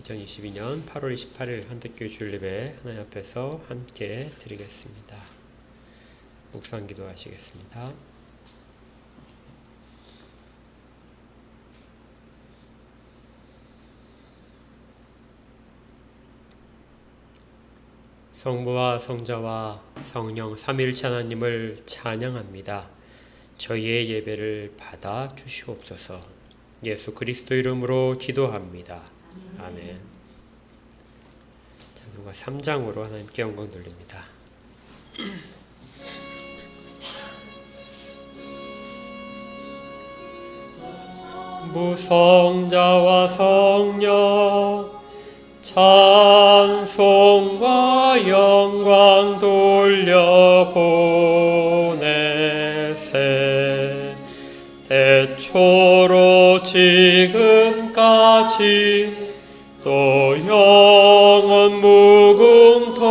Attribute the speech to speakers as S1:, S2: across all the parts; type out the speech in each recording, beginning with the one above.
S1: 2022년 8월 28일 한국교회 주일예배 하나님 앞에서 함께 드리겠습니다. 묵상 기도하시겠습니다. 성부와 성자와 성령 삼위일체 하나님을 찬양합니다. 저희의 예배를 받아 주시옵소서. 예수 그리스도 이름으로 기도합니다. 아멘. 찬송가 3장으로 하나님께 영광 돌립니다. 무성자와 성령 찬송과 영광 돌려보내세. 대초로 지금까지 또 영원 무궁토록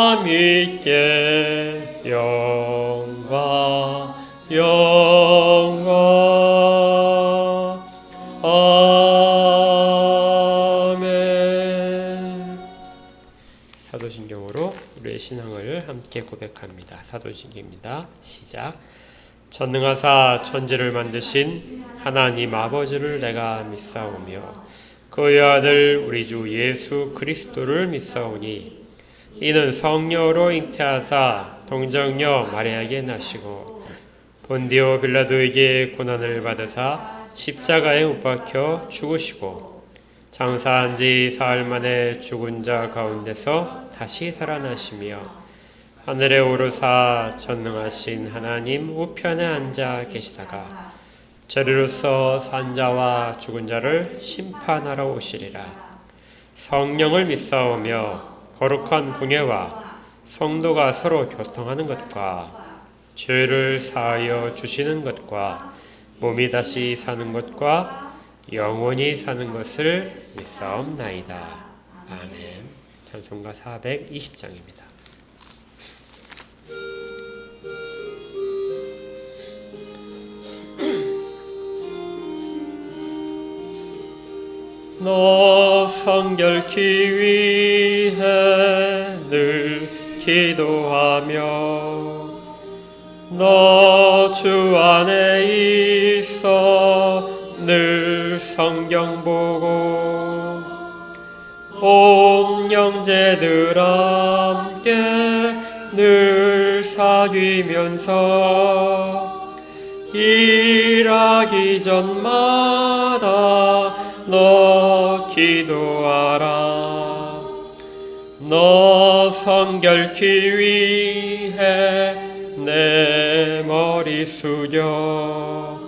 S1: 성삼위께 영광 아멘. 사도신경으로 우리의 신앙을 함께 고백합니다. 사도신경입니다. 시작. 전능하사 천지를 만드신 하나님 아버지를 내가 믿사오며 그의 아들 우리 주 예수 그리스도를 믿사오니 이는 성령으로 잉태하사 동정녀 마리아에게 나시고 본디오 빌라도에게 고난을 받으사 십자가에 못 박혀 죽으시고 장사한 지 사흘 만에 죽은 자 가운데서 다시 살아나시며 하늘에 오르사 전능하신 하나님 우편에 앉아 계시다가 저리로서 산 자와 죽은 자를 심판하러 오시리라. 성령을 믿사오며 거룩한 공예와 성도가 서로 교통하는 것과 죄를 사하여 주시는 것과 몸이 다시 사는 것과 영원히 사는 것을 믿사옵나이다. 아멘. 찬송가 420장입니다. 너 성결케 위해 늘 기도하며 너 주 안에 있어 늘 성경 보고 온 형제들 함께 늘 사귀면서 일하기 전마다 너 기도하라. 너 성결케 위해 내 머리 숙여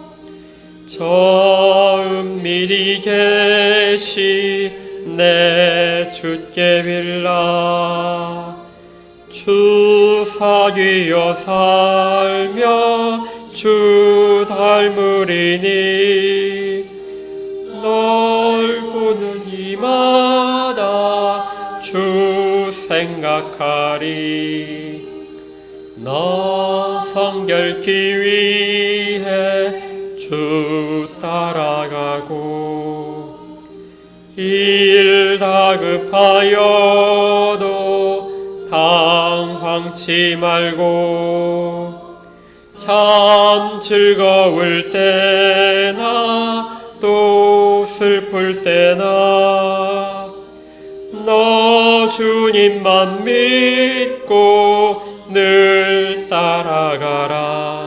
S1: 저 은밀히 계시 내 주께 빌라. 주 사귀어 살며 주 닮으리니 널 보는 이마다 주 생각하리. 너 성결케 위해 주 따라가고 일 다급하여도 당황치 말고 참 즐거울 때나 또 슬플 때나 너 주님만 믿고 늘 따라가라.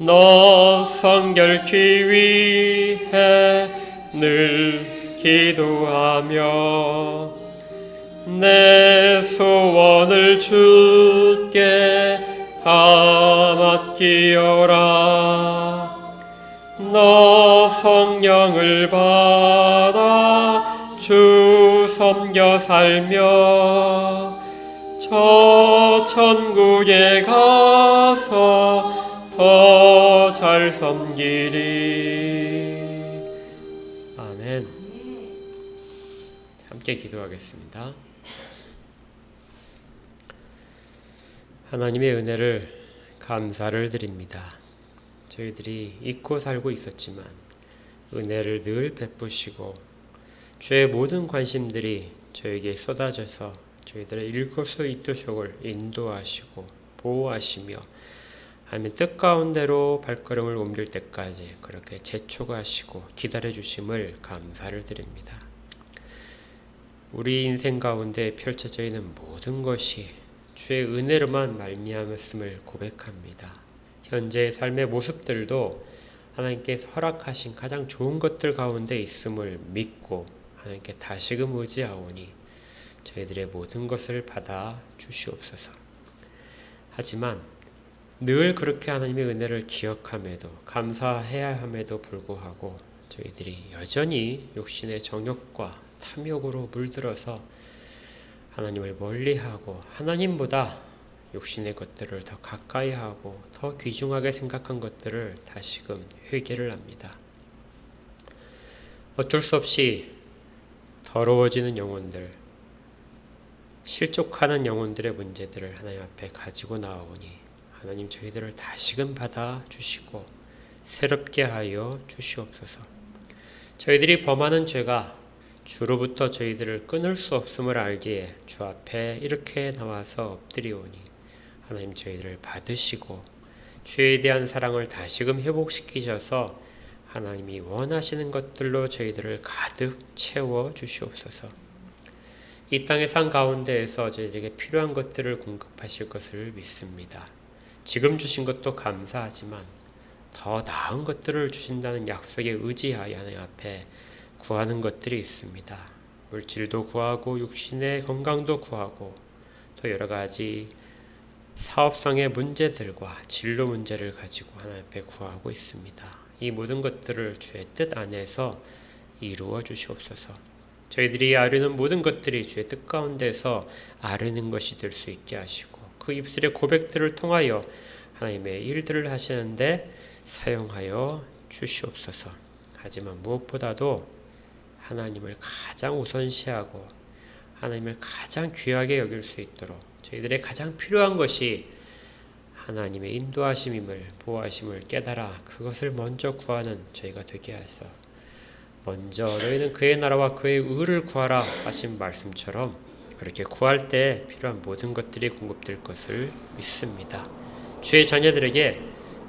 S1: 너 성결케 위해 늘 기도하며 내 소원을 주께 다 맡기어라. 너 성령을 받아 주 섬겨 살며 저 천국에 가서 더 잘 섬기리. 아멘. 함께 기도하겠습니다. 하나님의 은혜를 감사를 드립니다. 저희들이 잊고 살고 있었지만 은혜를 늘 베푸시고 주의 모든 관심들이 저에게 쏟아져서 저희들의 일거수일투족을 인도하시고 보호하시며 하나님 뜻 가운데로 발걸음을 옮길 때까지 그렇게 재촉하시고 기다려주심을 감사를 드립니다. 우리 인생 가운데 펼쳐져 있는 모든 것이 주의 은혜로만 말미암았음을 고백합니다. 현재의 삶의 모습들도 하나님께서 허락하신 가장 좋은 것들 가운데 있음을 믿고 하나님께 다시금 의지하오니 저희들의 모든 것을 받아 주시옵소서. 하지만 늘 그렇게 하나님의 은혜를 기억함에도 감사해야 함에도 불구하고 저희들이 여전히 욕심의 정욕과 탐욕으로 물들어서 하나님을 멀리하고 하나님보다 욕심의 것들을 더 가까이 하고 더 귀중하게 생각한 것들을 다시금 회개를 합니다. 어쩔 수 없이 더러워지는 영혼들, 실족하는 영혼들의 문제들을 하나님 앞에 가지고 나오니 하나님 저희들을 다시금 받아 주시고 새롭게 하여 주시옵소서. 저희들이 범하는 죄가 주로부터 저희들을 끊을 수 없음을 알기에 주 앞에 이렇게 나와서 엎드리오니 하나님 저희들을 받으시고 주에 대한 사랑을 다시금 회복시키셔서 하나님이 원하시는 것들로 저희들을 가득 채워 주시옵소서. 이 땅의 산 가운데에서 저희들에게 필요한 것들을 공급하실 것을 믿습니다. 지금 주신 것도 감사하지만 더 나은 것들을 주신다는 약속에 의지하여 하나님 앞에 구하는 것들이 있습니다. 물질도 구하고 육신의 건강도 구하고 또 여러 가지 사업상의 문제들과 진로 문제를 가지고 하나님 앞에 구하고 있습니다. 이 모든 것들을 주의 뜻 안에서 이루어 주시옵소서. 저희들이 아뢰는 모든 것들이 주의 뜻 가운데서 아뢰는 것이 될 수 있게 하시고 그 입술의 고백들을 통하여 하나님의 일들을 하시는데 사용하여 주시옵소서. 하지만 무엇보다도 하나님을 가장 우선시하고 하나님을 가장 귀하게 여길 수 있도록 저희들의 가장 필요한 것이 하나님의 인도하심임을 보호하심을 깨달아 그것을 먼저 구하는 저희가 되게 하소서. 먼저 너희는 그의 나라와 그의 의를 구하라 하신 말씀처럼 그렇게 구할 때 필요한 모든 것들이 공급될 것을 믿습니다. 주의 자녀들에게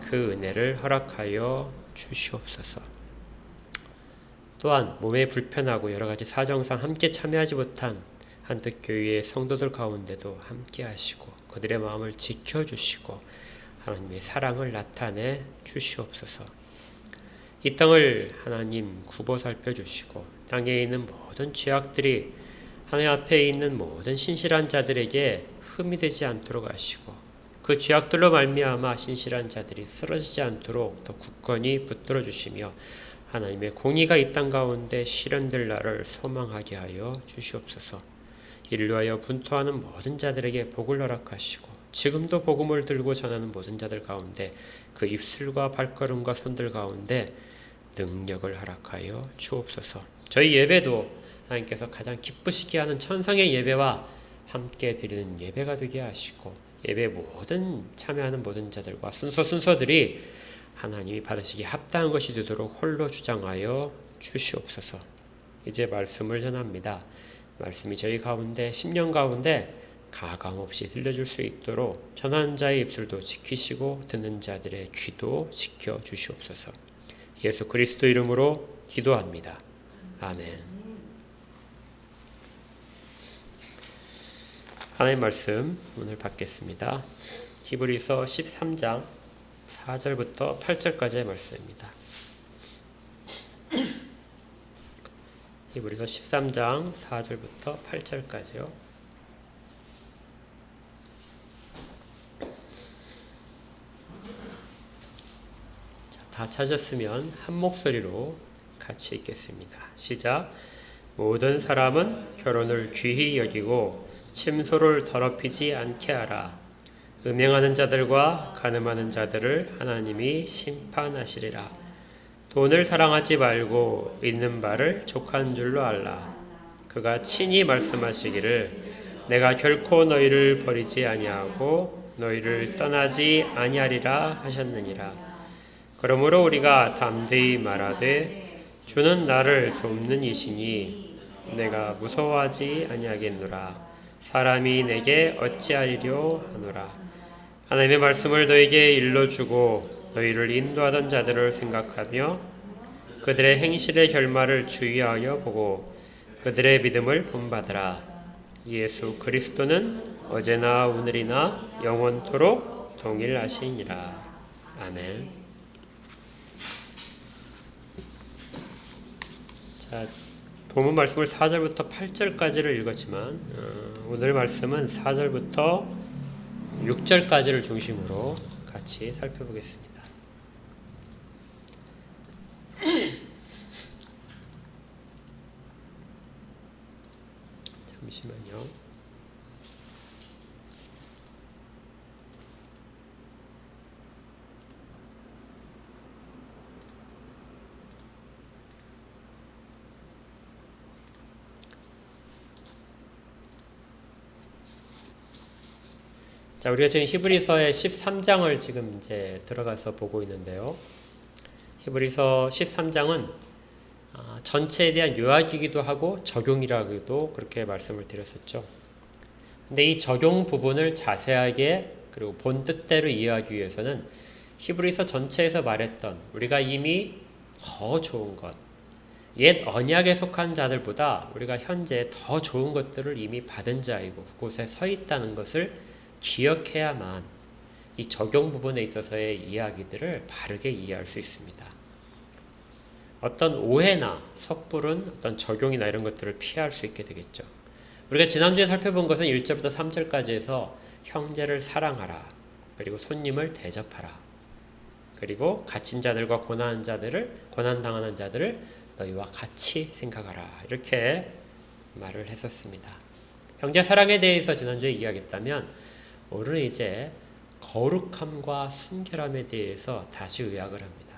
S1: 그 은혜를 허락하여 주시옵소서. 또한 몸에 불편하고 여러 가지 사정상 함께 참여하지 못한 한뜻교회의 성도들 가운데도 함께 하시고 그들의 마음을 지켜주시고 하나님의 사랑을 나타내 주시옵소서. 이 땅을 하나님 굽어 살펴주시고 땅에 있는 모든 죄악들이 하나님 앞에 있는 모든 신실한 자들에게 흠이 되지 않도록 하시고 그 죄악들로 말미암아 신실한 자들이 쓰러지지 않도록 더 굳건히 붙들어 주시며 하나님의 공의가 이 땅 가운데 실현될 날을 소망하게 하여 주시옵소서. 이를 위하여 분투하는 모든 자들에게 복을 허락하시고 지금도 복음을 들고 전하는 모든 자들 가운데 그 입술과 발걸음과 손들 가운데 능력을 허락하여 주옵소서. 저희 예배도 하나님께서 가장 기쁘시게 하는 천상의 예배와 함께 드리는 예배가 되게 하시고 예배 모든 참여하는 모든 자들과 순서들이 하나님이 받으시기에 합당한 것이 되도록 홀로 주장하여 주시옵소서. 이제 말씀을 전합니다. 말씀이 저희 가운데 10년 가운데 가감없이 들려줄 수 있도록 전하는 자의 입술도 지키시고 듣는 자들의 귀도 지켜주시옵소서. 예수 그리스도 이름으로 기도합니다. 아멘. 하나님 말씀 오늘 받겠습니다. 히브리서 13장 4절부터 8절까지의 말씀입니다. 히브리서 13장 4절부터 8절까지요. 다 찾았으면 한 목소리로 같이 읽겠습니다. 시작. 모든 사람은 결혼을 귀히 여기고 침소를 더럽히지 않게 하라. 음행하는 자들과 간음하는 자들을 하나님이 심판하시리라. 돈을 사랑하지 말고 있는 바를 족한 줄로 알라. 그가 친히 말씀하시기를 내가 결코 너희를 버리지 아니하고 너희를 떠나지 아니하리라 하셨느니라. 그러므로 우리가 담대히 말하되 주는 나를 돕는 이시니 내가 무서워하지 아니하겠노라. 사람이 내게 어찌하리려 하노라. 하나님의 말씀을 너에게 일러주고 너희를 인도하던 자들을 생각하며 그들의 행실의 결말을 주의하여 보고 그들의 믿음을 본받으라. 예수 그리스도는 어제나 오늘이나 영원토록 동일하시니라. 아멘. 자, 본문 말씀을 4절부터 8절까지를 읽었지만 오늘 말씀은 4절부터 6절까지를 중심으로 같이 살펴보겠습니다. 잠시만요. 자, 우리가 지금 히브리서의 13장을 지금 이제 들어가서 보고 있는데요. 히브리서 13장은 전체에 대한 요약이기도 하고 적용이라고도 그렇게 말씀을 드렸었죠. 근데 이 적용 부분을 자세하게 그리고 본 뜻대로 이해하기 위해서는 히브리서 전체에서 말했던 우리가 이미 더 좋은 것, 옛 언약에 속한 자들보다 우리가 현재 더 좋은 것들을 이미 받은 자이고 그곳에 서 있다는 것을 기억해야만 이 적용 부분에 있어서의 이야기들을 바르게 이해할 수 있습니다. 어떤 오해나 섣부른 어떤 적용이나 이런 것들을 피할 수 있게 되겠죠. 우리가 지난주에 살펴본 것은 1절부터 3절까지 해서 형제를 사랑하라, 그리고 손님을 대접하라, 그리고 갇힌 자들과 고난당하는 자들을 너희와 같이 생각하라, 이렇게 말을 했었습니다. 형제 사랑에 대해서 지난주에 이야기했다면 오늘은 이제 거룩함과 순결함에 대해서 다시 요약을 합니다.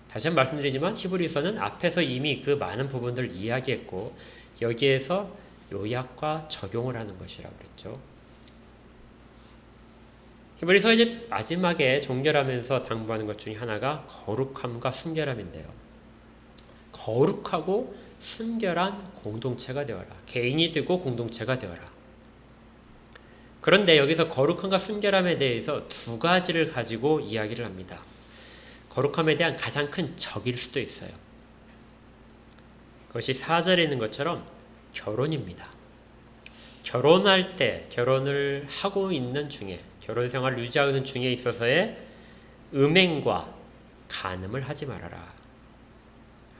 S1: 다시 한번 말씀드리지만 히브리서는 앞에서 이미 그 많은 부분들을 이야기했고 여기에서 요약과 적용을 하는 것이라고 그랬죠. 히브리서 이제 마지막에 종결하면서 당부하는 것 중에 하나가 거룩함과 순결함인데요. 거룩하고 순결한 공동체가 되어라. 개인이 되고 공동체가 되어라. 그런데 여기서 거룩함과 순결함에 대해서 두 가지를 가지고 이야기를 합니다. 거룩함에 대한 가장 큰 적일 수도 있어요. 그것이 4절에 있는 것처럼 결혼입니다. 결혼할 때, 결혼을 하고 있는 중에, 결혼 생활을 유지하고 있는 중에 있어서의 음행과 간음을 하지 말아라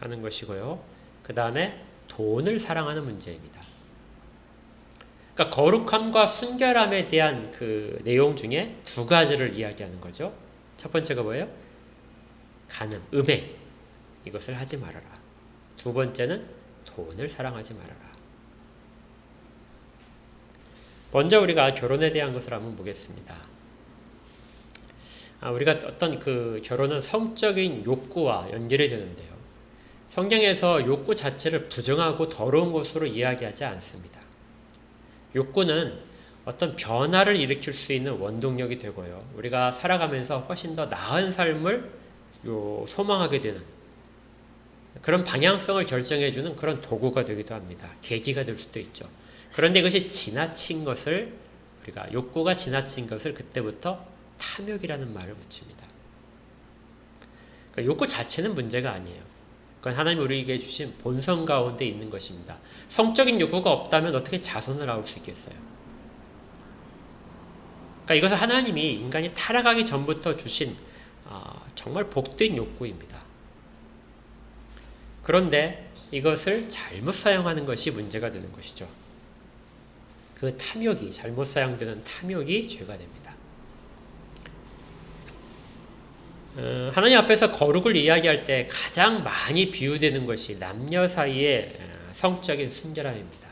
S1: 하는 것이고요. 그 다음에 돈을 사랑하는 문제입니다. 그러니까 거룩함과 순결함에 대한 그 내용 중에 두 가지를 이야기하는 거죠. 첫 번째가 뭐예요? 간음, 음행, 이것을 하지 말아라. 두 번째는 돈을 사랑하지 말아라. 먼저 우리가 결혼에 대한 것을 한번 보겠습니다. 우리가 어떤 그 결혼은 성적인 욕구와 연결이 되는데요. 성경에서 욕구 자체를 부정하고 더러운 것으로 이야기하지 않습니다. 욕구는 어떤 변화를 일으킬 수 있는 원동력이 되고요. 우리가 살아가면서 훨씬 더 나은 삶을 소망하게 되는 그런 방향성을 결정해주는 그런 도구가 되기도 합니다. 계기가 될 수도 있죠. 그런데 이것이 지나친 것을, 우리가 욕구가 지나친 것을 그때부터 탐욕이라는 말을 붙입니다. 그러니까 욕구 자체는 문제가 아니에요. 그건 하나님이 우리에게 주신 본성 가운데 있는 것입니다. 성적인 욕구가 없다면 어떻게 자손을 낳을 수 있겠어요? 그러니까 이것은 하나님이 인간이 타락하기 전부터 주신 정말 복된 욕구입니다. 그런데 이것을 잘못 사용하는 것이 문제가 되는 것이죠. 그 탐욕이, 잘못 사용되는 탐욕이 죄가 됩니다. 하나님 앞에서 거룩을 이야기할 때 가장 많이 비유되는 것이 남녀 사이의 성적인 순결함입니다.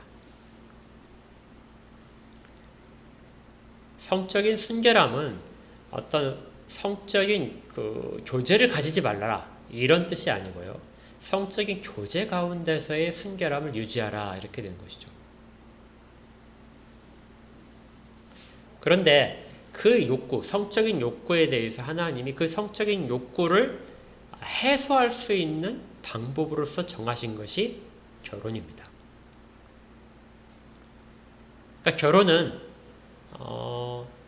S1: 성적인 순결함은 어떤 성적인 그 교제를 가지지 말라라 이런 뜻이 아니고요. 성적인 교제 가운데서의 순결함을 유지하라 이렇게 되는 것이죠. 그런데 그 욕구, 성적인 욕구에 대해서 하나님이 그 성적인 욕구를 해소할 수 있는 방법으로서 정하신 것이 결혼입니다. 그러니까 결혼은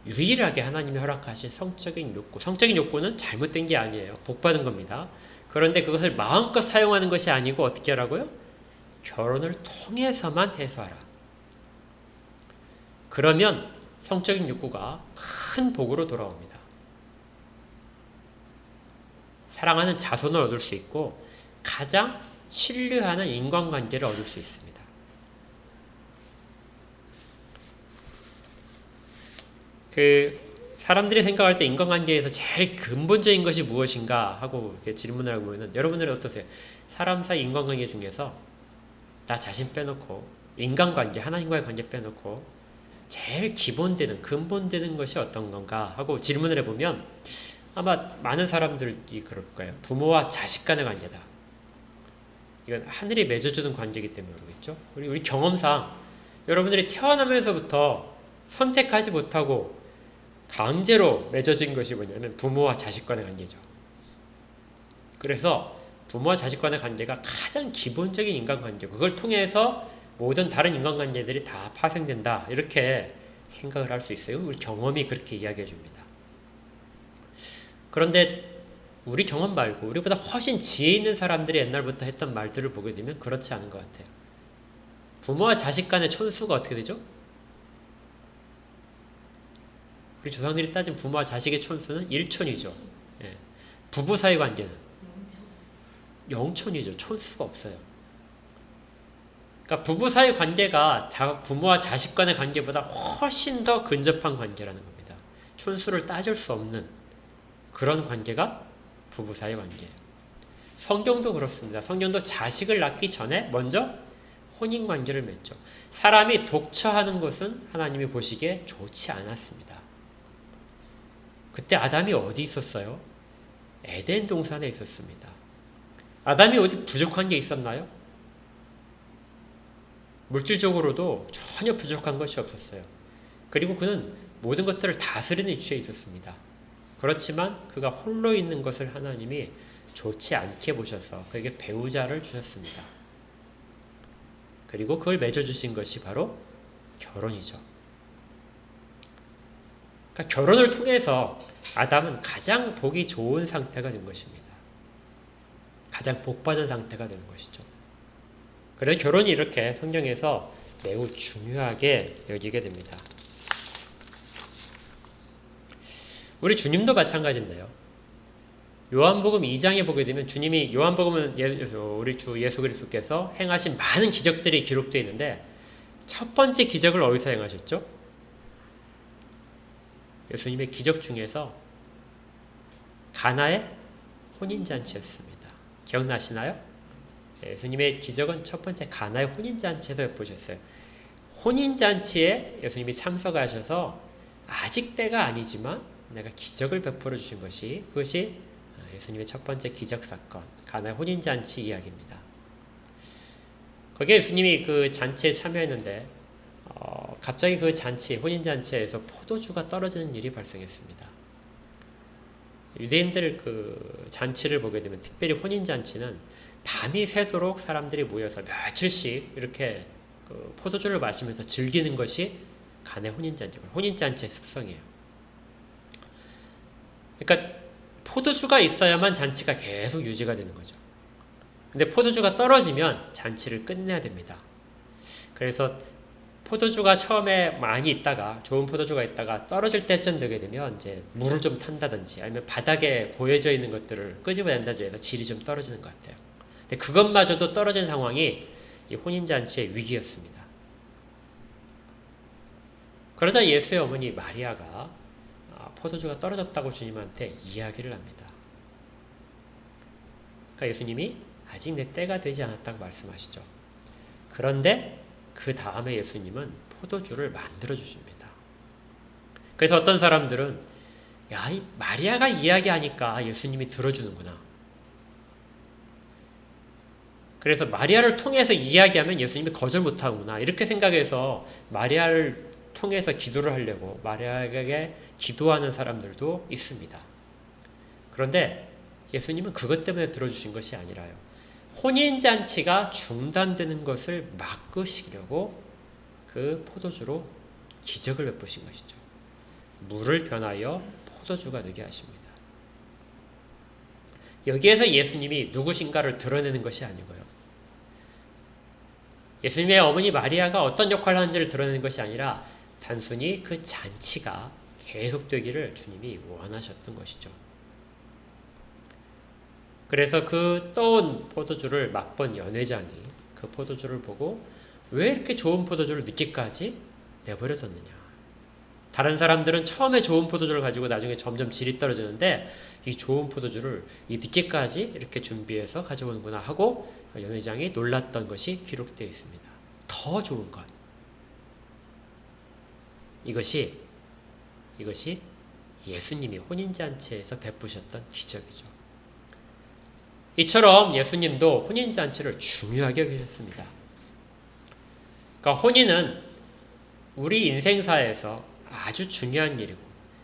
S1: 유일하게 하나님이 허락하신 성적인 욕구, 성적인 욕구는 잘못된 게 아니에요. 복받은 겁니다. 그런데 그것을 마음껏 사용하는 것이 아니고 어떻게 하라고요? 결혼을 통해서만 해소하라. 그러면 성적인 욕구가 큰 복으로 돌아옵니다. 사랑하는 자손을 얻을 수 있고 가장 신뢰하는 인간관계를 얻을 수 있습니다. 사람들이 생각할 때 인간관계에서 제일 근본적인 것이 무엇인가 하고 이렇게 질문을 하면 여러분들은 어떠세요? 사람 사이 인간관계 중에서 나 자신 빼놓고 인간관계, 하나님과의 관계 빼놓고 제일 기본되는 근본되는 것이 어떤 건가 하고 질문을 해보면 아마 많은 사람들이 그럴 거예요. 부모와 자식 간의 관계다. 이건 하늘이 맺어주는 관계이기 때문에 그러겠죠. 우리 경험상 여러분들이 태어나면서부터 선택하지 못하고 강제로 맺어진 것이 뭐냐면 부모와 자식 간의 관계죠. 그래서 부모와 자식 간의 관계가 가장 기본적인 인간관계고 그걸 통해서 모든 다른 인간관계들이 다 파생된다. 이렇게 생각을 할 수 있어요. 우리 경험이 그렇게 이야기해 줍니다. 그런데 우리 경험 말고 우리보다 훨씬 지혜 있는 사람들이 옛날부터 했던 말들을 보게 되면 그렇지 않은 것 같아요. 부모와 자식 간의 촌수가 어떻게 되죠? 우리 조상들이 따진 부모와 자식의 촌수는 1촌이죠. 예. 부부 사이 관계는 0촌이죠. 촌수가 없어요. 그러니까 부부 사이 관계가 부모와 자식 간의 관계보다 훨씬 더 근접한 관계라는 겁니다. 촌수를 따질 수 없는 그런 관계가 부부 사이 관계예요. 성경도 그렇습니다. 성경도 자식을 낳기 전에 먼저 혼인 관계를 맺죠. 사람이 독처하는 것은 하나님이 보시기에 좋지 않았습니다. 그때 아담이 어디 있었어요? 에덴 동산에 있었습니다. 아담이 어디 부족한 게 있었나요? 물질적으로도 전혀 부족한 것이 없었어요. 그리고 그는 모든 것들을 다스리는 위치에 있었습니다. 그렇지만 그가 홀로 있는 것을 하나님이 좋지 않게 보셔서 그에게 배우자를 주셨습니다. 그리고 그걸 맺어주신 것이 바로 결혼이죠. 그러니까 결혼을 통해서 아담은 가장 복이 좋은 상태가 된 것입니다. 가장 복받은 상태가 되는 것이죠. 그래서 결혼이 이렇게 성경에서 매우 중요하게 여기게 됩니다. 우리 주님도 마찬가지인데요. 요한복음 2장에 보게 되면 주님이 요한복음은 우리 주 예수 그리스도께서 행하신 많은 기적들이 기록되어 있는데 첫 번째 기적을 어디서 행하셨죠? 예수님의 기적 중에서 가나의 혼인잔치였습니다. 기억나시나요? 예수님의 기적은 첫 번째 가나의 혼인잔치에서 보셨어요. 혼인잔치에 예수님이 참석하셔서 아직 때가 아니지만 내가 기적을 베풀어 주신 그것이 예수님의 첫 번째 기적 사건, 가나의 혼인잔치 이야기입니다. 거기에 예수님이 그 잔치에 참여했는데 갑자기 그 잔치, 혼인잔치에서 포도주가 떨어지는 일이 발생했습니다. 유대인들 그 잔치를 보게 되면 특별히 혼인잔치는 밤이 새도록 사람들이 모여서 며칠씩 이렇게 그 포도주를 마시면서 즐기는 것이 가나의 혼인잔치고 혼인잔치의 습성이에요. 그러니까 포도주가 있어야만 잔치가 계속 유지가 되는 거죠. 근데 포도주가 떨어지면 잔치를 끝내야 됩니다. 그래서 포도주가 처음에 많이 있다가 좋은 포도주가 있다가 떨어질 때쯤 되게 되면 이제 물을 좀 탄다든지 아니면 바닥에 고여져 있는 것들을 끄집어낸다든지 해서 질이 좀 떨어지는 것 같아요. 근데 그것마저도 떨어진 상황이 이 혼인잔치의 위기였습니다. 그러자 예수의 어머니 마리아가 포도주가 떨어졌다고 주님한테 이야기를 합니다. 그러니까 예수님이 아직 내 때가 되지 않았다고 말씀하시죠. 그런데 그 다음에 예수님은 포도주를 만들어 주십니다. 그래서 어떤 사람들은 야, 이 마리아가 이야기하니까 예수님이 들어주는구나. 그래서 마리아를 통해서 이야기하면 예수님이 거절 못하구나. 이렇게 생각해서 마리아를 통해서 기도를 하려고 마리아에게 기도하는 사람들도 있습니다. 그런데 예수님은 그것 때문에 들어주신 것이 아니라요. 혼인잔치가 중단되는 것을 막으시려고 그 포도주로 기적을 베푸신 것이죠. 물을 변하여 포도주가 되게 하십니다. 여기에서 예수님이 누구신가를 드러내는 것이 아니고요. 예수님의 어머니 마리아가 어떤 역할을 하는지를 드러내는 것이 아니라 단순히 그 잔치가 계속되기를 주님이 원하셨던 것이죠. 그래서 그 떠온 포도주를 맛본 연회장이 그 포도주를 보고 왜 이렇게 좋은 포도주를 늦게까지 내버려뒀느냐. 다른 사람들은 처음에 좋은 포도주를 가지고 나중에 점점 질이 떨어지는데 이 좋은 포도주를 이 늦게까지 이렇게 준비해서 가져오는구나 하고 연회장이 놀랐던 것이 기록되어 있습니다. 더 좋은 것. 이것이 예수님이 혼인잔치에서 베푸셨던 기적이죠. 이처럼 예수님도 혼인잔치를 중요하게 여기셨습니다. 그러니까 혼인은 우리 인생사에서 아주 중요한 일이고,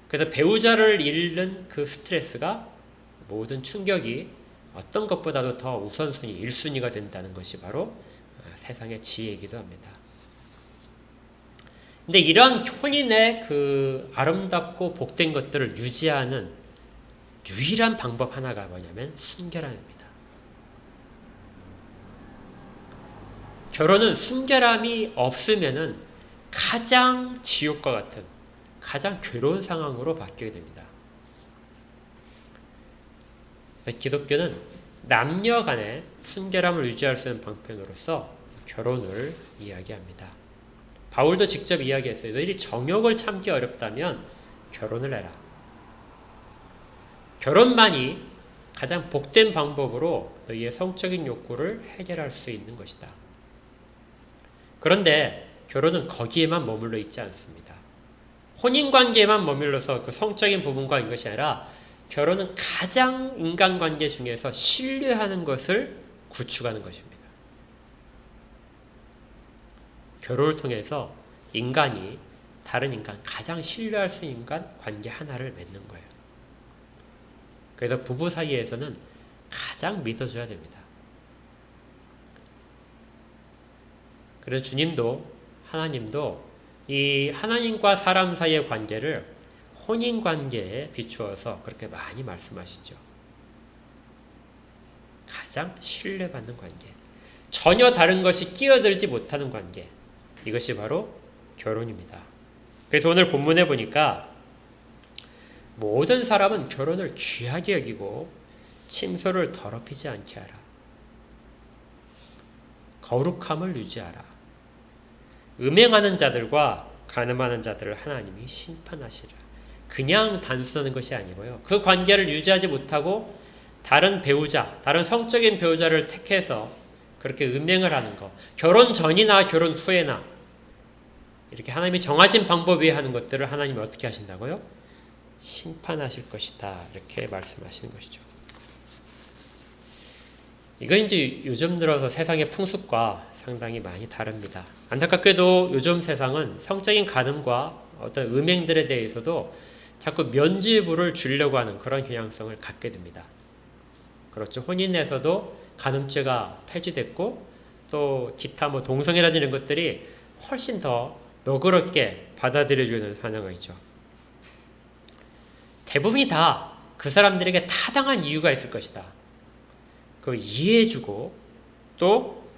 S1: 그래서 배우자를 잃는 그 스트레스가 모든 충격이 어떤 것보다도 더 우선순위, 1순위가 된다는 것이 바로 세상의 지혜이기도 합니다. 근데 이런 혼인의 그 아름답고 복된 것들을 유지하는 유일한 방법 하나가 뭐냐면 순결함입니다. 결혼은 순결함이 없으면은 가장 지옥과 같은, 가장 괴로운 상황으로 바뀌게 됩니다. 그래서 기독교는 남녀 간의 순결함을 유지할 수 있는 방편으로서 결혼을 이야기합니다. 바울도 직접 이야기했어요. 너희들이 정욕을 참기 어렵다면 결혼을 해라. 결혼만이 가장 복된 방법으로 너희의 성적인 욕구를 해결할 수 있는 것이다. 그런데 결혼은 거기에만 머물러 있지 않습니다. 혼인관계에만 머물러서 그 성적인 부분과 인 것이 아니라 결혼은 가장 인간관계 중에서 신뢰하는 것을 구축하는 것입니다. 결혼을 통해서 인간이 다른 인간, 가장 신뢰할 수 있는 인간 관계 하나를 맺는 거예요. 그래서 부부 사이에서는 가장 믿어줘야 됩니다. 그래서 주님도, 하나님도 이 하나님과 사람 사이의 관계를 혼인 관계에 비추어서 그렇게 많이 말씀하시죠. 가장 신뢰받는 관계, 전혀 다른 것이 끼어들지 못하는 관계, 이것이 바로 결혼입니다. 그래서 오늘 본문에 보니까 모든 사람은 결혼을 귀하게 여기고 침소를 더럽히지 않게 하라. 거룩함을 유지하라. 음행하는 자들과 간음하는 자들을 하나님이 심판하시라. 그냥 단순하는 것이 아니고요. 그 관계를 유지하지 못하고 다른 배우자, 다른 성적인 배우자를 택해서 그렇게 음행을 하는 것, 결혼 전이나 결혼 후에나 이렇게 하나님이 정하신 방법 위에 하는 것들을 하나님이 어떻게 하신다고요? 심판하실 것이다. 이렇게 말씀하시는 것이죠. 이건 이제 요즘 들어서 세상의 풍습과 상당히 많이 다릅니다. 안타깝게도 요즘 세상은 성적인 간음과 어떤 음행들에 대해서도 자꾸 면죄부를 주려고 하는 그런 경향성을 갖게 됩니다. 그렇죠. 혼인에서도 간음죄가 폐지됐고 또 기타 동성애라든지 이런 것들이 훨씬 더 너그럽게 받아들여주는 상황이죠. 대부분이 다 그 사람들에게 타당한 이유가 있을 것이다. 그걸 이해해주고 또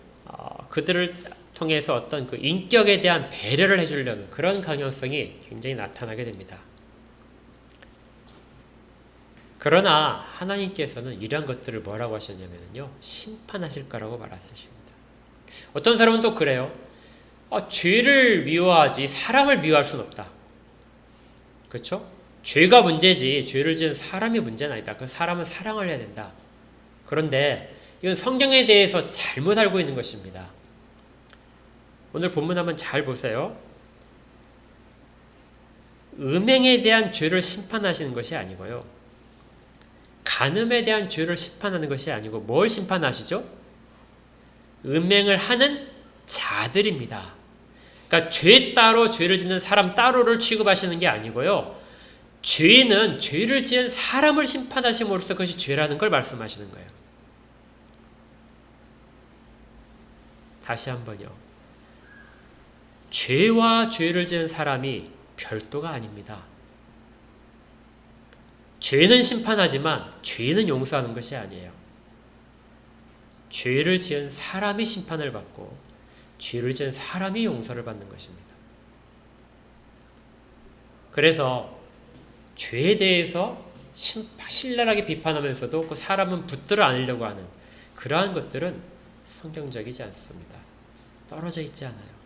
S1: 그들을 통해서 어떤 그 인격에 대한 배려를 해주려는 그런 강요성이 굉장히 나타나게 됩니다. 그러나 하나님께서는 이러한 것들을 뭐라고 하셨냐면요, 심판하실 거라고 말하십니다. 어떤 사람은 또 그래요. 죄를 미워하지 사람을 미워할 수는 없다. 그렇죠? 죄가 문제지 죄를 지은 사람이 문제는 아니다. 그 사람은 사랑을 해야 된다. 그런데 이건 성경에 대해서 잘못 알고 있는 것입니다. 오늘 본문 한번 잘 보세요. 음행에 대한 죄를 심판하시는 것이 아니고요. 간음에 대한 죄를 심판하는 것이 아니고 뭘 심판하시죠? 음행을 하는 자들입니다. 그러니까 죄 따로 죄를 짓는 사람 따로를 취급하시는 게 아니고요. 죄는 죄를 지은 사람을 심판하심으로써 그것이 죄라는 걸 말씀하시는 거예요. 다시 한번요. 죄와 죄를 지은 사람이 별도가 아닙니다. 죄는 심판하지만 죄는 용서하는 것이 아니에요. 죄를 지은 사람이 심판을 받고 죄를 지은 사람이 용서를 받는 것입니다. 그래서 죄에 대해서 신랄하게 비판하면서도 그 사람은 붙들어 안으려고 하는 그러한 것들은 성경적이지 않습니다. 떨어져 있지 않아요.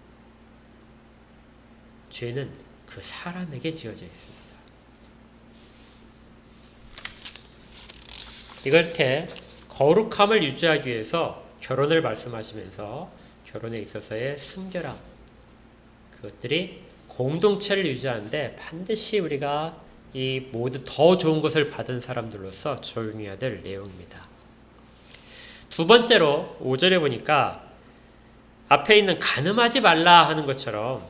S1: 죄는 그 사람에게 지어져 있습니다. 이렇게 거룩함을 유지하기 위해서 결혼을 말씀하시면서 결혼에 있어서의 순결함, 그것들이 공동체를 유지하는데 반드시 우리가 이 모두 더 좋은 것을 받은 사람들로서 적용해야 될 내용입니다. 두 번째로 5절에 보니까 앞에 있는 가늠하지 말라 하는 것처럼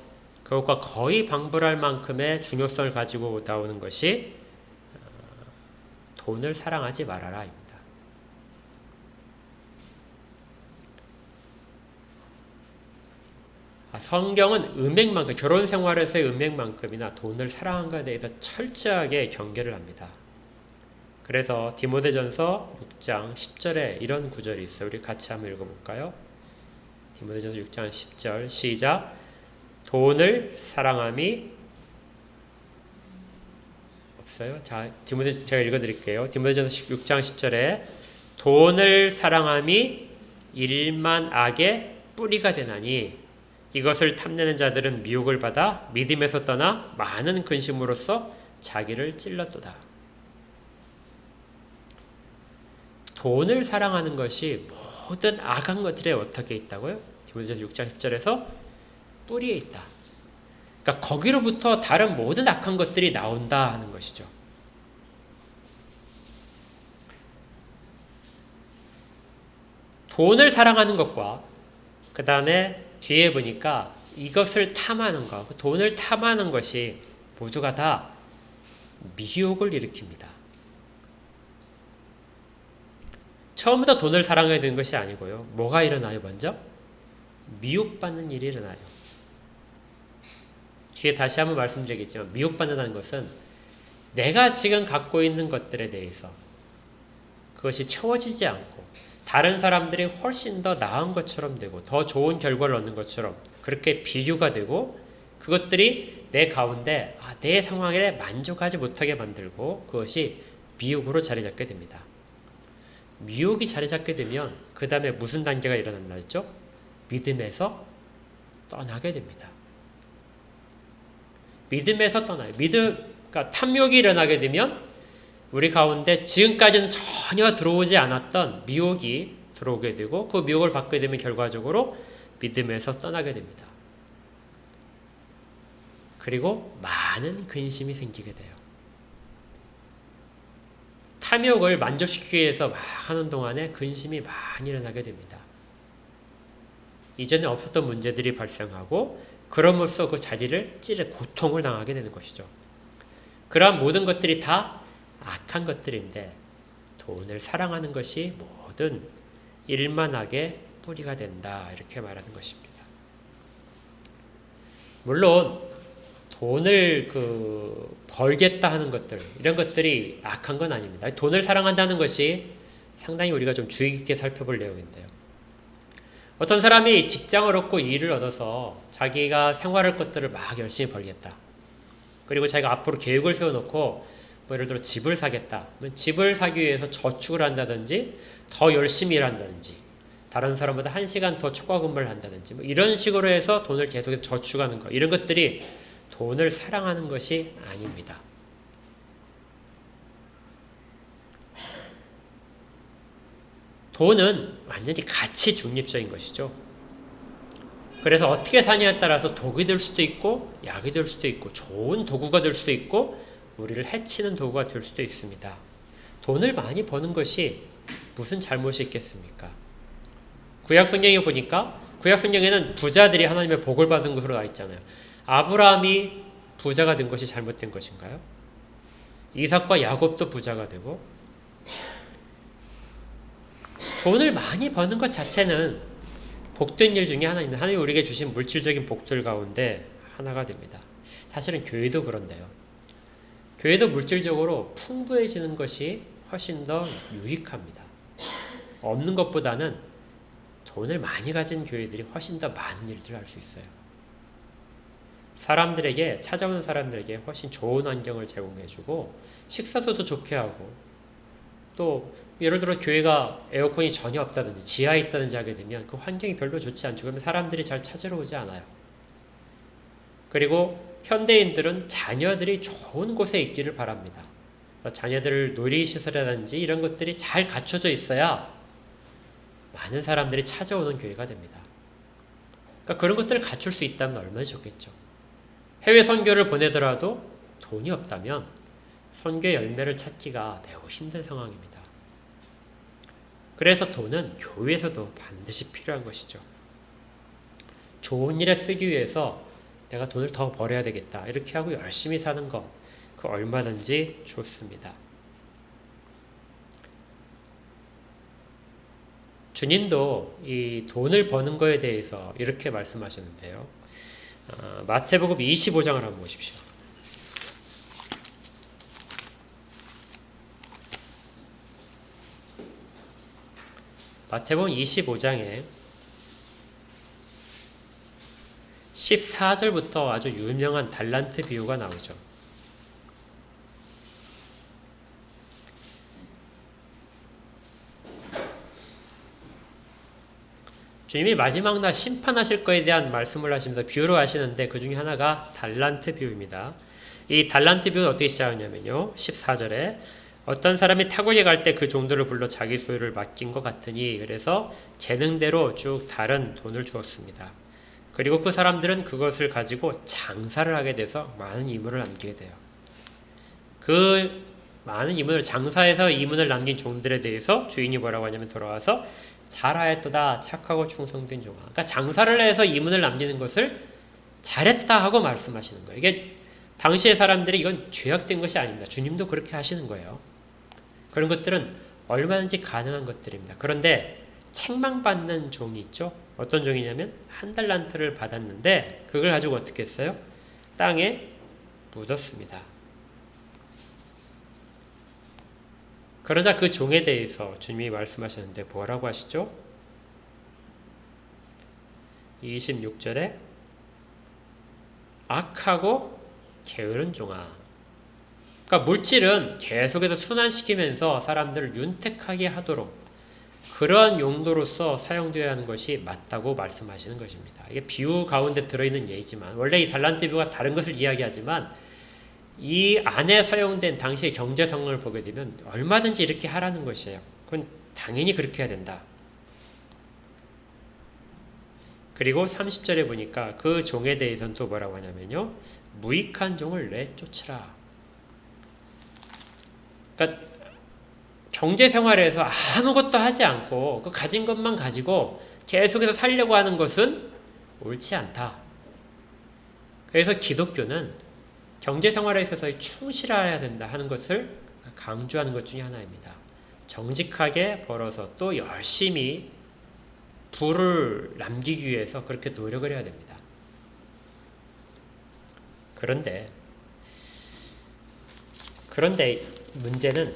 S1: 그것과 거의 방불할 만큼의 중요성을 가지고 나오는 것이 돈을 사랑하지 말아라 입니다. 성경은 음행만큼, 결혼 생활에서의 음행만큼이나 돈을 사랑한 것에 대해서 철저하게 경계를 합니다. 그래서 디모데전서 6장 10절에 이런 구절이 있어요. 우리 같이 한번 읽어볼까요? 디모데전서 6장 10절 시작. 돈을 사랑함이 없어요? 자, 제가 읽어드릴게요. 디모데전서 6장 10절에 돈을 사랑함이 일만 악의 뿌리가 되나니 이것을 탐내는 자들은 미혹을 받아 믿음에서 떠나 많은 근심으로써 자기를 찔렀도다. 돈을 사랑하는 것이 모든 악한 것들에 어떻게 있다고요? 디모데전서 6장 10절에서 뿌리에 있다. 그러니까 거기로부터 다른 모든 악한 것들이 나온다 하는 것이죠. 돈을 사랑하는 것과 그 다음에 뒤에 보니까 이것을 탐하는 것, 돈을 탐하는 것이 모두가 다 미혹을 일으킵니다. 처음부터 돈을 사랑하게 된 것이 아니고요. 뭐가 일어나요? 먼저 미혹받는 일이 일어나요. 뒤에 다시 한번 말씀드리겠지만 미혹받는다는 것은 내가 지금 갖고 있는 것들에 대해서 그것이 채워지지 않고 다른 사람들이 훨씬 더 나은 것처럼 되고 더 좋은 결과를 얻는 것처럼 그렇게 비교가 되고 그것들이 내 가운데 내 상황에 만족하지 못하게 만들고 그것이 미혹으로 자리 잡게 됩니다. 미혹이 자리 잡게 되면 그 다음에 무슨 단계가 일어난다 했죠? 믿음에서 떠나게 됩니다. 믿음에서 떠나요. 그러니까 탐욕이 일어나게 되면 우리 가운데 지금까지는 전혀 들어오지 않았던 미혹이 들어오게 되고 그 미혹을 받게 되면 결과적으로 믿음에서 떠나게 됩니다. 그리고 많은 근심이 생기게 돼요. 탐욕을 만족시키기 위해서 막 하는 동안에 근심이 많이 일어나게 됩니다. 이전에 없었던 문제들이 발생하고 그럼으로써 그 자리를 찌르 고통을 당하게 되는 것이죠. 그러한 모든 것들이 다 악한 것들인데 돈을 사랑하는 것이 모든 일만악의 뿌리가 된다 이렇게 말하는 것입니다. 물론 돈을 벌겠다 하는 것들 이런 것들이 악한 건 아닙니다. 돈을 사랑한다는 것이 상당히 우리가 좀 주의 깊게 살펴볼 내용인데요. 어떤 사람이 직장을 얻고 일을 얻어서 자기가 생활할 것들을 막 열심히 벌겠다. 그리고 자기가 앞으로 계획을 세워놓고 예를 들어 집을 사겠다. 집을 사기 위해서 저축을 한다든지 더 열심히 일한다든지 다른 사람보다 1시간 더 초과 근무를 한다든지 이런 식으로 해서 돈을 계속해서 저축하는 것 이런 것들이 돈을 사랑하는 것이 아닙니다. 돈은 완전히 가치 중립적인 것이죠. 그래서 어떻게 사냐에 따라서 독이 될 수도 있고 약이 될 수도 있고 좋은 도구가 될 수도 있고 우리를 해치는 도구가 될 수도 있습니다. 돈을 많이 버는 것이 무슨 잘못이 있겠습니까? 구약성경에 보니까 구약성경에는 부자들이 하나님의 복을 받은 것으로 나와 있잖아요. 아브라함이 부자가 된 것이 잘못된 것인가요? 이삭과 야곱도 부자가 되고 돈을 많이 버는 것 자체는 복된 일 중에 하나입니다. 하나님이 우리에게 주신 물질적인 복들 가운데 하나가 됩니다. 사실은 교회도 그런데요. 교회도 물질적으로 풍부해지는 것이 훨씬 더 유익합니다. 없는 것보다는 돈을 많이 가진 교회들이 훨씬 더 많은 일들을 할 수 있어요. 사람들에게, 찾아오는 사람들에게 훨씬 좋은 환경을 제공해주고 식사도 더 좋게 하고, 또 예를 들어 교회가 에어컨이 전혀 없다든지 지하에 있다든지 하게 되면 그 환경이 별로 좋지 않죠. 그러면 사람들이 잘 찾으러 오지 않아요. 그리고 현대인들은 자녀들이 좋은 곳에 있기를 바랍니다. 자녀들 놀이시설이라든지 이런 것들이 잘 갖춰져 있어야 많은 사람들이 찾아오는 교회가 됩니다. 그러니까 그런 것들을 갖출 수 있다면 얼마나 좋겠죠. 해외 선교를 보내더라도 돈이 없다면 선교의 열매를 찾기가 매우 힘든 상황입니다. 그래서 돈은 교회에서도 반드시 필요한 것이죠. 좋은 일에 쓰기 위해서 내가 돈을 더 벌어야 되겠다 이렇게 하고 열심히 사는 거, 그 얼마든지 좋습니다. 주님도 이 돈을 버는 거에 대해서 이렇게 말씀하셨는데요. 마태복음 25장을 한번 보십시오. 마태복음 25장에 14절부터 아주 유명한 달란트 비유가 나오죠. 주님이 마지막 날 심판하실 거에 대한 말씀을 하시면서 비유로 하시는데 그 중에 하나가 달란트 비유입니다. 이 달란트 비유는 어떻게 시작하냐면요. 14절에 어떤 사람이 타국에 갈 때 그 종들을 불러 자기 소유를 맡긴 것 같으니 그래서 재능대로 쭉 다른 돈을 주었습니다. 그리고 그 사람들은 그것을 가지고 장사를 하게 돼서 많은 이문을 남기게 돼요. 그 많은 이문을 장사해서 이문을 남긴 종들에 대해서 주인이 뭐라고 하냐면 돌아와서 잘하였도다 착하고 충성된 종아. 그러니까 장사를 해서 이문을 남기는 것을 잘했다 하고 말씀하시는 거예요. 이게 당시의 사람들이 이건 죄악된 것이 아닙니다. 주님도 그렇게 하시는 거예요. 그런 것들은 얼마든지 가능한 것들입니다. 그런데 책망받는 종이 있죠. 어떤 종이냐면 한 달란트를 받았는데 그걸 가지고 어떻게 했어요? 땅에 묻었습니다. 그러자 그 종에 대해서 주님이 말씀하셨는데 뭐라고 하시죠? 26절에 악하고 게으른 종아. 그러니까 물질은 계속해서 순환시키면서 사람들을 윤택하게 하도록 그러한 용도로서 사용되어야 하는 것이 맞다고 말씀하시는 것입니다. 이게 비유 가운데 들어있는 예이지만 원래 이 달란트 비유가 다른 것을 이야기하지만 이 안에 사용된 당시의 경제 상황을 보게 되면 얼마든지 이렇게 하라는 것이에요. 그건 당연히 그렇게 해야 된다. 그리고 30절에 보니까 그 종에 대해서는 또 뭐라고 하냐면요. 무익한 종을 내쫓으라. 그러니까 경제 생활에서 아무것도 하지 않고 그 가진 것만 가지고 계속해서 살려고 하는 것은 옳지 않다. 그래서 기독교는 경제 생활에 있어서 충실해야 된다 하는 것을 강조하는 것 중에 하나입니다. 정직하게 벌어서 또 열심히 부를 남기기 위해서 그렇게 노력을 해야 됩니다. 그런데 문제는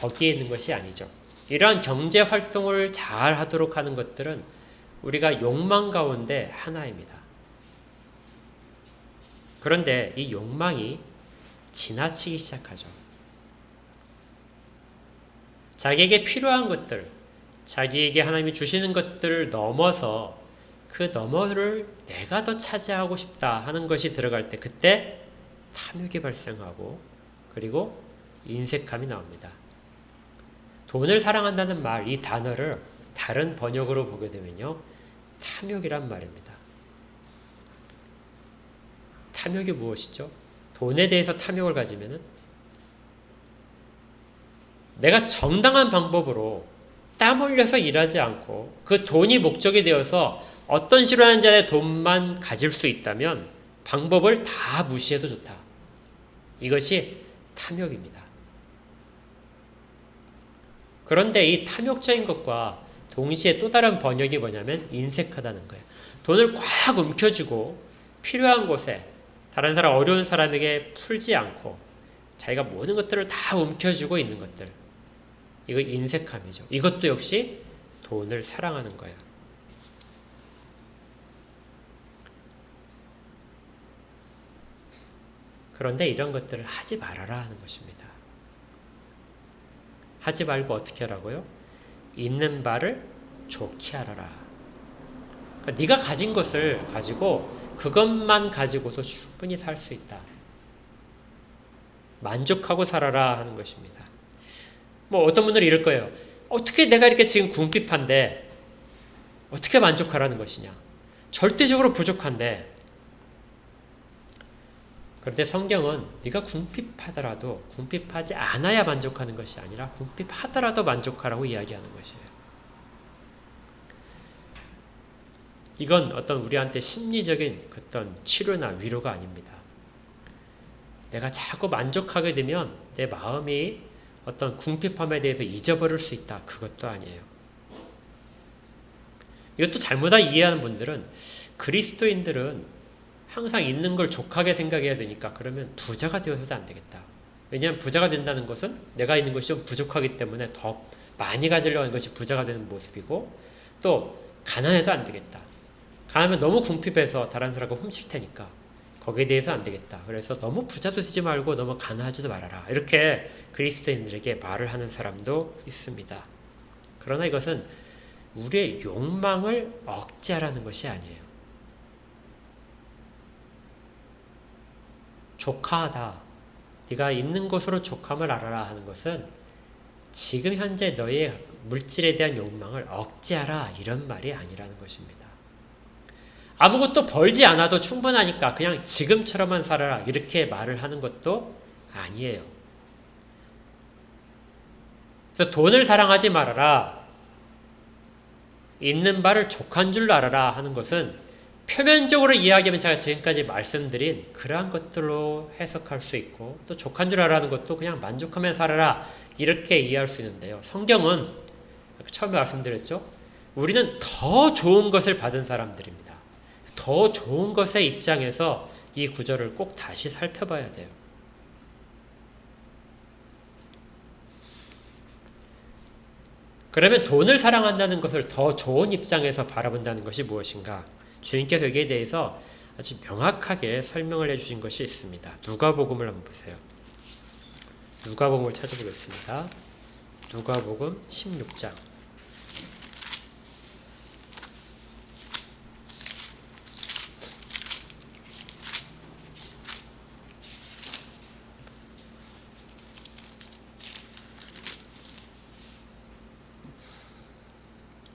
S1: 거기에 있는 것이 아니죠. 이러한 경제 활동을 잘 하도록 하는 것들은 우리가 욕망 가운데 하나입니다. 그런데 이 욕망이 지나치기 시작하죠. 자기에게 필요한 것들, 자기에게 하나님이 주시는 것들을 넘어서 그 너머를 내가 더 차지하고 싶다 하는 것이 들어갈 때 그때 탐욕이 발생하고 그리고 인색함이 나옵니다. 돈을 사랑한다는 말, 이 단어를 다른 번역으로 보게 되면요. 탐욕이란 말입니다. 탐욕이 무엇이죠? 돈에 대해서 탐욕을 가지면은 내가 정당한 방법으로 땀 흘려서 일하지 않고 그 돈이 목적이 되어서 어떤 식으로 하는지 안에 돈만 가질 수 있다면 방법을 다 무시해도 좋다. 이것이 탐욕입니다. 그런데 이 탐욕적인 것과 동시에 또 다른 번역이 뭐냐면 인색하다는 거예요. 돈을 꽉 움켜쥐고 필요한 곳에 다른 사람, 어려운 사람에게 풀지 않고 자기가 모든 것들을 다 움켜쥐고 있는 것들. 이거 인색함이죠. 이것도 역시 돈을 사랑하는 거예요. 그런데 이런 것들을 하지 말아라 하는 것입니다. 하지 말고 어떻게 하라고요? 있는 바를 좋게 하라라. 그러니까 네가 가진 것을 가지고 그것만 가지고도 충분히 살 수 있다. 만족하고 살아라 하는 것입니다. 뭐 어떤 분들이 이럴 거예요. 어떻게 내가 이렇게 지금 궁핍한데 어떻게 만족하라는 것이냐. 절대적으로 부족한데. 그런데 성경은 네가 궁핍하더라도 궁핍하지 않아야 만족하는 것이 아니라 궁핍하더라도 만족하라고 이야기하는 것이에요. 이건 어떤 우리한테 심리적인 어떤 치료나 위로가 아닙니다. 내가 자꾸 만족하게 되면 내 마음이 어떤 궁핍함에 대해서 잊어버릴 수 있다. 그것도 아니에요. 이것도 잘못 이해하는 분들은 그리스도인들은 항상 있는 걸 족하게 생각해야 되니까 그러면 부자가 되어서도 안 되겠다. 왜냐하면 부자가 된다는 것은 내가 있는 것이 좀 부족하기 때문에 더 많이 가지려고 하는 것이 부자가 되는 모습이고 또 가난해도 안 되겠다. 가난하면 너무 궁핍해서 다른 사람과 훔칠 테니까 거기에 대해서 안 되겠다. 그래서 너무 부자도 되지 말고 너무 가난하지도 말아라. 이렇게 그리스도인들에게 말을 하는 사람도 있습니다. 그러나 이것은 우리의 욕망을 억제하라는 것이 아니에요. 족하다. 네가 있는 것으로 족함을 알아라 하는 것은 지금 현재 너의 물질에 대한 욕망을 억제하라 이런 말이 아니라는 것입니다. 아무것도 벌지 않아도 충분하니까 그냥 지금처럼만 살아라 이렇게 말을 하는 것도 아니에요. 그래서 돈을 사랑하지 말아라. 있는 바를 족한 줄 알아라 하는 것은 표면적으로 이야기하면 제가 지금까지 말씀드린 그러한 것들로 해석할 수 있고 또 족한 줄 알아라는 것도 그냥 만족하며 살아라 이렇게 이해할 수 있는데요. 성경은 처음에 말씀드렸죠. 우리는 더 좋은 것을 받은 사람들입니다. 더 좋은 것의 입장에서 이 구절을 꼭 다시 살펴봐야 돼요. 그러면 돈을 사랑한다는 것을 더 좋은 입장에서 바라본다는 것이 무엇인가? 주님께서 여기에 대해서 아주 명확하게 설명을 해주신 것이 있습니다. 누가복음을 한번 보세요. 누가복음을 찾아보겠습니다. 누가복음 16장.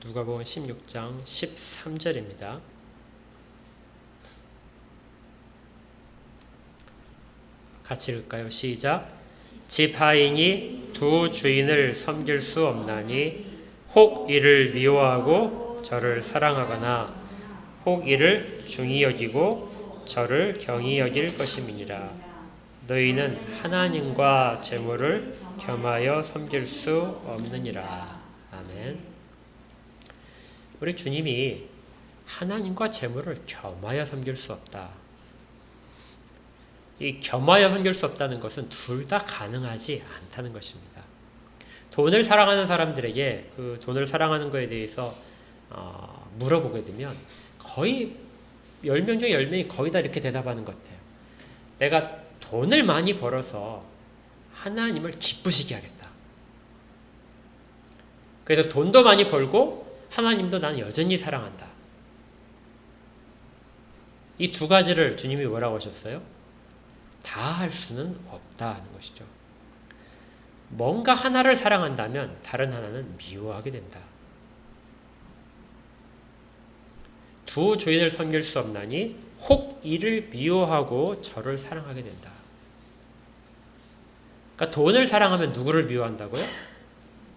S1: 누가복음 16장 13절입니다. 같이 읽을까요? 시작. 집 하인이 두 주인을 섬길 수 없나니 혹 이를 미워하고 저를 사랑하거나 혹 이를 중히 여기고 저를 경히 여길 것임이니라. 너희는 하나님과 재물을 겸하여 섬길 수 없느니라. 아멘. 우리 주님이 하나님과 재물을 겸하여 섬길 수 없다. 이 겸하여 섬길 수 없다는 것은 둘 다 가능하지 않다는 것입니다. 돈을 사랑하는 사람들에게 그 돈을 사랑하는 것에 대해서 물어보게 되면 거의 10명 중에 10명이 거의 다 이렇게 대답하는 것 같아요. 내가 돈을 많이 벌어서 하나님을 기쁘시게 하겠다. 그래서 돈도 많이 벌고 하나님도 나는 여전히 사랑한다. 이 두 가지를 주님이 뭐라고 하셨어요? 다 할 수는 없다 하는 것이죠. 뭔가 하나를 사랑한다면 다른 하나는 미워하게 된다. 두 주인을 섬길 수 없나니 혹 이를 미워하고 저를 사랑하게 된다. 그러니까 돈을 사랑하면 누구를 미워한다고요?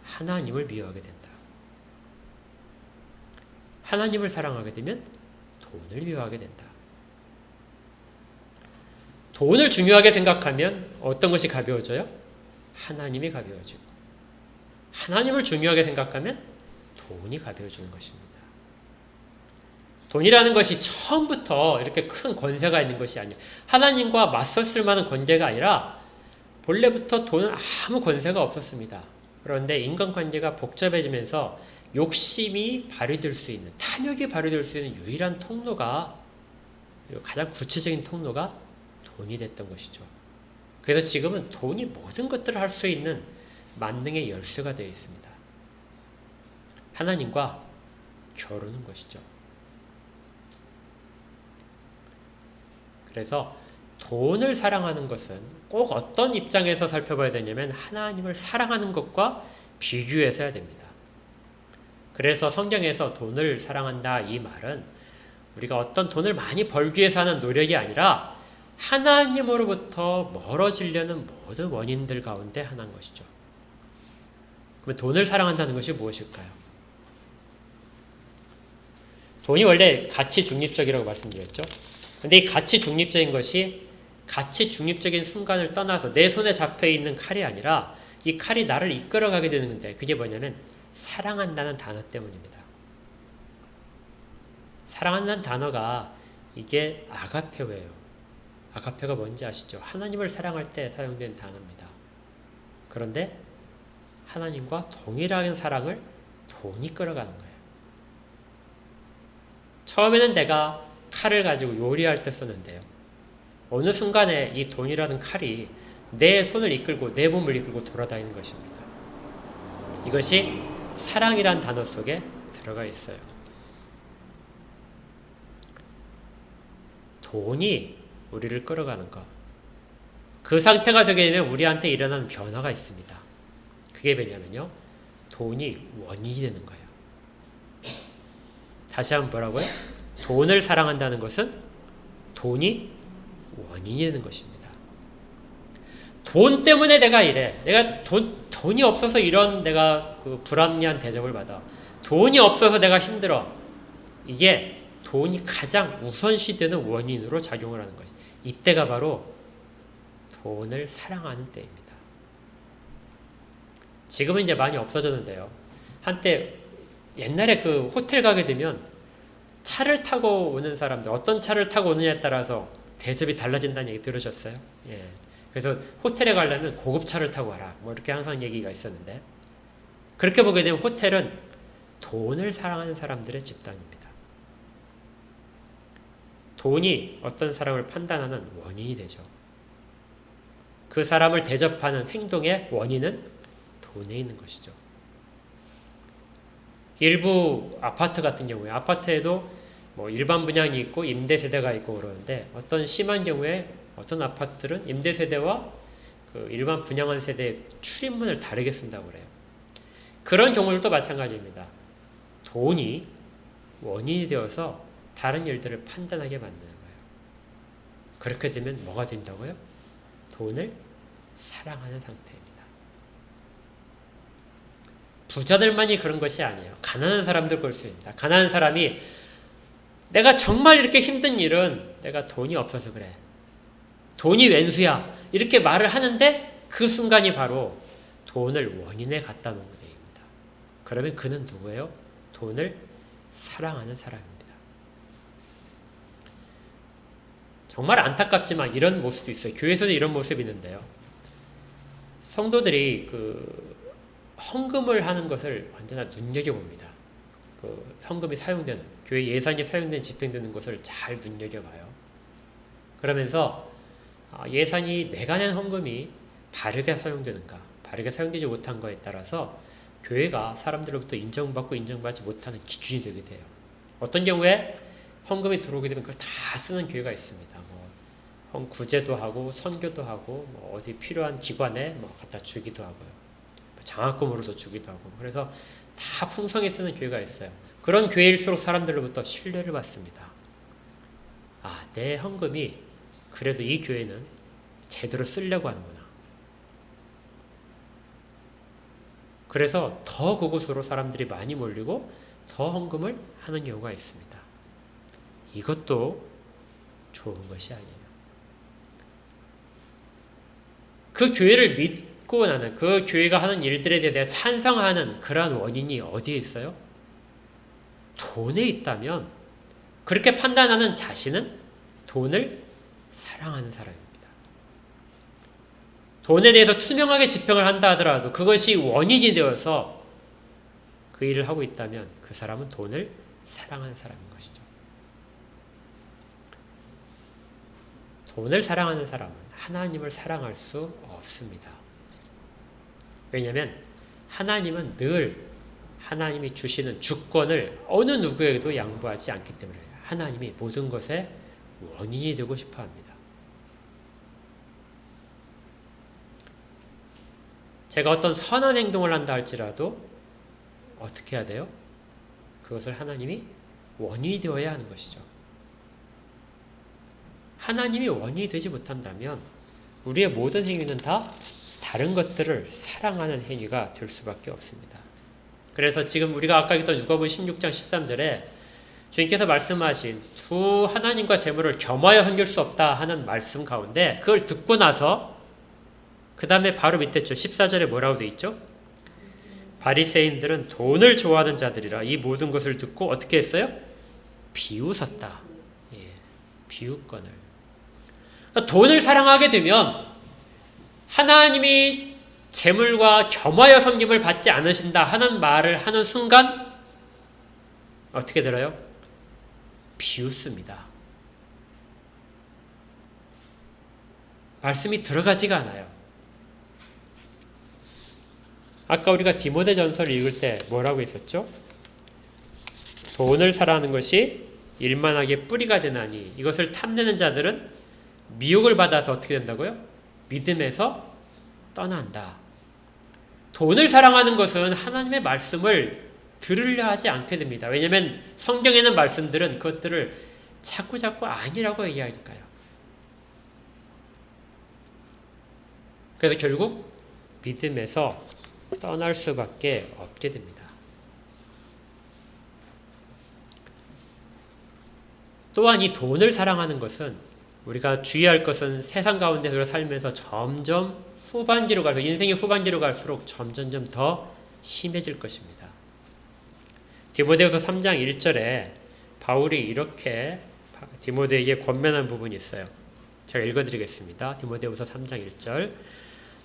S1: 하나님을 미워하게 된다. 하나님을 사랑하게 되면 돈을 미워하게 된다. 돈을 중요하게 생각하면 어떤 것이 가벼워져요? 하나님이 가벼워지고 하나님을 중요하게 생각하면 돈이 가벼워지는 것입니다. 돈이라는 것이 처음부터 이렇게 큰 권세가 있는 것이 아니에요. 하나님과 맞섰을 만한 권세가 아니라 본래부터 돈은 아무 권세가 없었습니다. 그런데 인간관계가 복잡해지면서 욕심이 발휘될 수 있는, 탐욕이 발휘될 수 있는 유일한 통로가, 가장 구체적인 통로가 돈이 됐던 것이죠. 그래서 지금은 돈이 모든 것들을 할 수 있는 만능의 열쇠가 되어 있습니다. 하나님과 겨루는 것이죠. 그래서 돈을 사랑하는 것은 꼭 어떤 입장에서 살펴봐야 되냐면 하나님을 사랑하는 것과 비교해서 해야 됩니다. 그래서 성경에서 돈을 사랑한다 이 말은 우리가 어떤 돈을 많이 벌기 위해서 하는 노력이 아니라 하나님으로부터 멀어지려는 모든 원인들 가운데 하나인 것이죠. 그러면 돈을 사랑한다는 것이 무엇일까요? 돈이 원래 가치 중립적이라고 말씀드렸죠. 근데 이 가치 중립적인 것이 가치 중립적인 순간을 떠나서 내 손에 잡혀있는 칼이 아니라 이 칼이 나를 이끌어가게 되는 건데 그게 뭐냐면 사랑한다는 단어 때문입니다. 사랑한다는 단어가 이게 아가페오예요. 아가페가 뭔지 아시죠? 하나님을 사랑할 때 사용된 단어입니다. 그런데 하나님과 동일한 사랑을 돈이 끌어가는 거예요. 처음에는 내가 칼을 가지고 요리할 때 썼는데요. 어느 순간에 이 돈이라는 칼이 내 손을 이끌고 내 몸을 이끌고 돌아다니는 것입니다. 이것이 사랑이란 단어 속에 들어가 있어요. 돈이 우리를 끌어가는 것. 그 상태가 되게 되면 우리한테 일어나는 변화가 있습니다. 그게 뭐냐면요. 돈이 원인이 되는 거예요. 다시 한번 뭐라고요? 돈을 사랑한다는 것은 돈이 원인이 되는 것입니다. 돈 때문에 내가 이래. 내가 돈이 없어서 이런 내가 그 불합리한 대접을 받아. 돈이 없어서 내가 힘들어. 이게 돈이 가장 우선시되는 원인으로 작용을 하는 것이. 이때가 바로 돈을 사랑하는 때입니다. 지금은 이제 많이 없어졌는데요. 한때 옛날에 그 호텔 가게 되면 차를 타고 오는 사람들, 어떤 차를 타고 오느냐에 따라서 대접이 달라진다는 얘기 들으셨어요? 예. 그래서 호텔에 가려면 고급 차를 타고 와라. 뭐 이렇게 항상 얘기가 있었는데 그렇게 보게 되면 호텔은 돈을 사랑하는 사람들의 집단입니다. 돈이 어떤 사람을 판단하는 원인이 되죠. 그 사람을 대접하는 행동의 원인은 돈에 있는 것이죠. 일부 아파트 같은 경우에 아파트에도 뭐 일반 분양이 있고 임대 세대가 있고 그러는데 어떤 심한 경우에 어떤 아파트들은 임대 세대와 그 일반 분양한 세대의 출입문을 다르게 쓴다고 그래요. 그런 경우들도 마찬가지입니다. 돈이 원인이 되어서 다른 일들을 판단하게 만드는 거예요. 그렇게 되면 뭐가 된다고요? 돈을 사랑하는 상태입니다. 부자들만이 그런 것이 아니에요. 가난한 사람들 볼 수 있다. 가난한 사람이 내가 정말 이렇게 힘든 일은 내가 돈이 없어서 그래. 돈이 왼수야. 이렇게 말을 하는데 그 순간이 바로 돈을 원인에 갖다 놓은 것입니다. 그러면 그는 누구예요? 돈을 사랑하는 사람입니다. 정말 안타깝지만 이런 모습도 있어요. 교회에서도 이런 모습이 있는데요. 성도들이 그 헌금을 하는 것을 언제나 눈여겨봅니다. 그 헌금이 사용되는, 교회 예산이 사용된 집행되는 것을 잘 눈여겨봐요. 그러면서 예산이 내가 낸 헌금이 바르게 사용되는가, 바르게 사용되지 못한 거에 따라서 교회가 사람들로부터 인정받고 인정받지 못하는 기준이 되게 돼요. 어떤 경우에 헌금이 들어오게 되면 그걸 다 쓰는 교회가 있습니다. 뭐 구제도 하고 선교도 하고 뭐 어디 필요한 기관에 뭐 갖다 주기도 하고요. 장학금으로도 주기도 하고. 그래서 다 풍성히 쓰는 교회가 있어요. 그런 교회일수록 사람들로부터 신뢰를 받습니다. 아, 내 헌금이 그래도 이 교회는 제대로 쓰려고 하는구나. 그래서 더 그곳으로 사람들이 많이 몰리고 더 헌금을 하는 경우가 있습니다. 이것도 좋은 것이 아니에요. 그 교회를 믿고 나는 그 교회가 하는 일들에 대해 내가 찬성하는 그러한 원인이 어디에 있어요? 돈에 있다면 그렇게 판단하는 자신은 돈을 사랑하는 사람입니다. 돈에 대해서 투명하게 지평을 한다 하더라도 그것이 원인이 되어서 그 일을 하고 있다면 그 사람은 돈을 사랑하는 사람인 것이죠. 돈을 사랑하는 사람은 하나님을 사랑할 수 없습니다. 왜냐하면 하나님은 늘 하나님이 주시는 주권을 어느 누구에게도 양보하지 않기 때문에 하나님이 모든 것의 원인이 되고 싶어 합니다. 제가 어떤 선한 행동을 한다 할지라도 어떻게 해야 돼요? 그것을 하나님이 원인이 되어야 하는 것이죠. 하나님이 원인이 되지 못한다면 우리의 모든 행위는 다 다른 것들을 사랑하는 행위가 될 수밖에 없습니다. 그래서 지금 우리가 아까 읽던 누가복음 16장 13절에 주님께서 말씀하신 두 하나님과 재물을 겸하여 섬길 수 없다 하는 말씀 가운데 그걸 듣고 나서 그 다음에 바로 밑에 줄 14절에 뭐라고 되어 있죠? 바리새인들은 돈을 좋아하는 자들이라 이 모든 것을 듣고 어떻게 했어요? 비웃었다. 예, 비웃건을. 그러니까 돈을 사랑하게 되면 하나님이 재물과 겸하여 섬김을 받지 않으신다 하는 말을 하는 순간 어떻게 들어요? 비웃습니다. 말씀이 들어가지가 않아요. 아까 우리가 디모데전서를 읽을 때 뭐라고 했었죠? 돈을 사랑하는 것이 일만하게 뿌리가 되나니 이것을 탐내는 자들은 미혹을 받아서 어떻게 된다고요? 믿음에서 떠난다. 돈을 사랑하는 것은 하나님의 말씀을 들으려 하지 않게 됩니다. 왜냐하면 성경에 있는 말씀들은 그것들을 자꾸자꾸 아니라고 얘기하니까요. 그래서 결국 믿음에서 떠날 수밖에 없게 됩니다. 또한 이 돈을 사랑하는 것은 우리가 주의할 것은 세상 가운데서 살면서 점점 후반기로 갈수록 인생의 후반기로 갈수록 점점점 더 심해질 것입니다. 디모데후서 3장 1절에 바울이 이렇게 디모데에게 권면한 부분이 있어요. 제가 읽어드리겠습니다. 디모데후서 3장 1절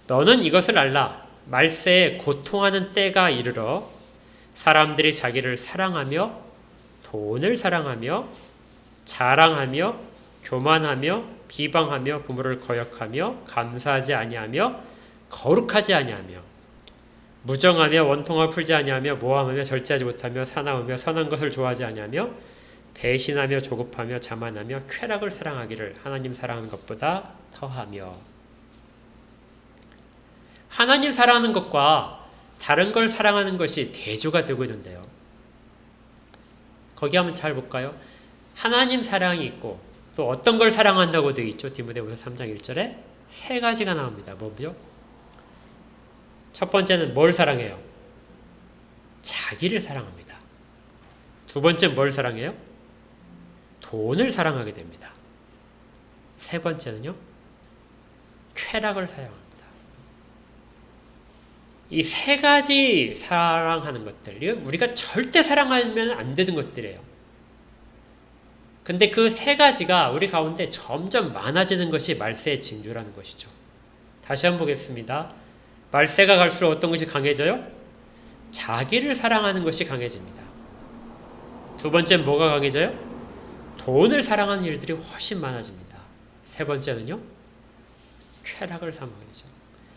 S1: 너는 이것을 알라. 말세에 고통하는 때가 이르러 사람들이 자기를 사랑하며 돈을 사랑하며 자랑하며 교만하며 비방하며 부모를 거역하며 감사하지 아니하며 거룩하지 아니하며 무정하며 원통을 풀지 아니하며 모함하며 절제하지 못하며 사나우며 선한 것을 좋아하지 아니하며 배신하며 조급하며 자만하며 쾌락을 사랑하기를 하나님 사랑하는 것보다 더하며. 하나님 사랑하는 것과 다른 걸 사랑하는 것이 대조가 되고 있는데요. 거기 한번 잘 볼까요? 하나님 사랑이 있고 또 어떤 걸 사랑한다고 되어 있죠? 디모데후서 3장 1절에 세 가지가 나옵니다. 뭐죠? 첫 번째는 뭘 사랑해요? 자기를 사랑합니다. 두 번째는 뭘 사랑해요? 돈을 사랑하게 됩니다. 세 번째는요? 쾌락을 사랑합니다. 이 세 가지 사랑하는 것들, 우리가 절대 사랑하면 안 되는 것들이에요. 근데 그 세 가지가 우리 가운데 점점 많아지는 것이 말세의 징조라는 것이죠. 다시 한번 보겠습니다. 말세가 갈수록 어떤 것이 강해져요? 자기를 사랑하는 것이 강해집니다. 두 번째는 뭐가 강해져요? 돈을 사랑하는 일들이 훨씬 많아집니다. 세 번째는요? 쾌락을 사랑하게 되죠.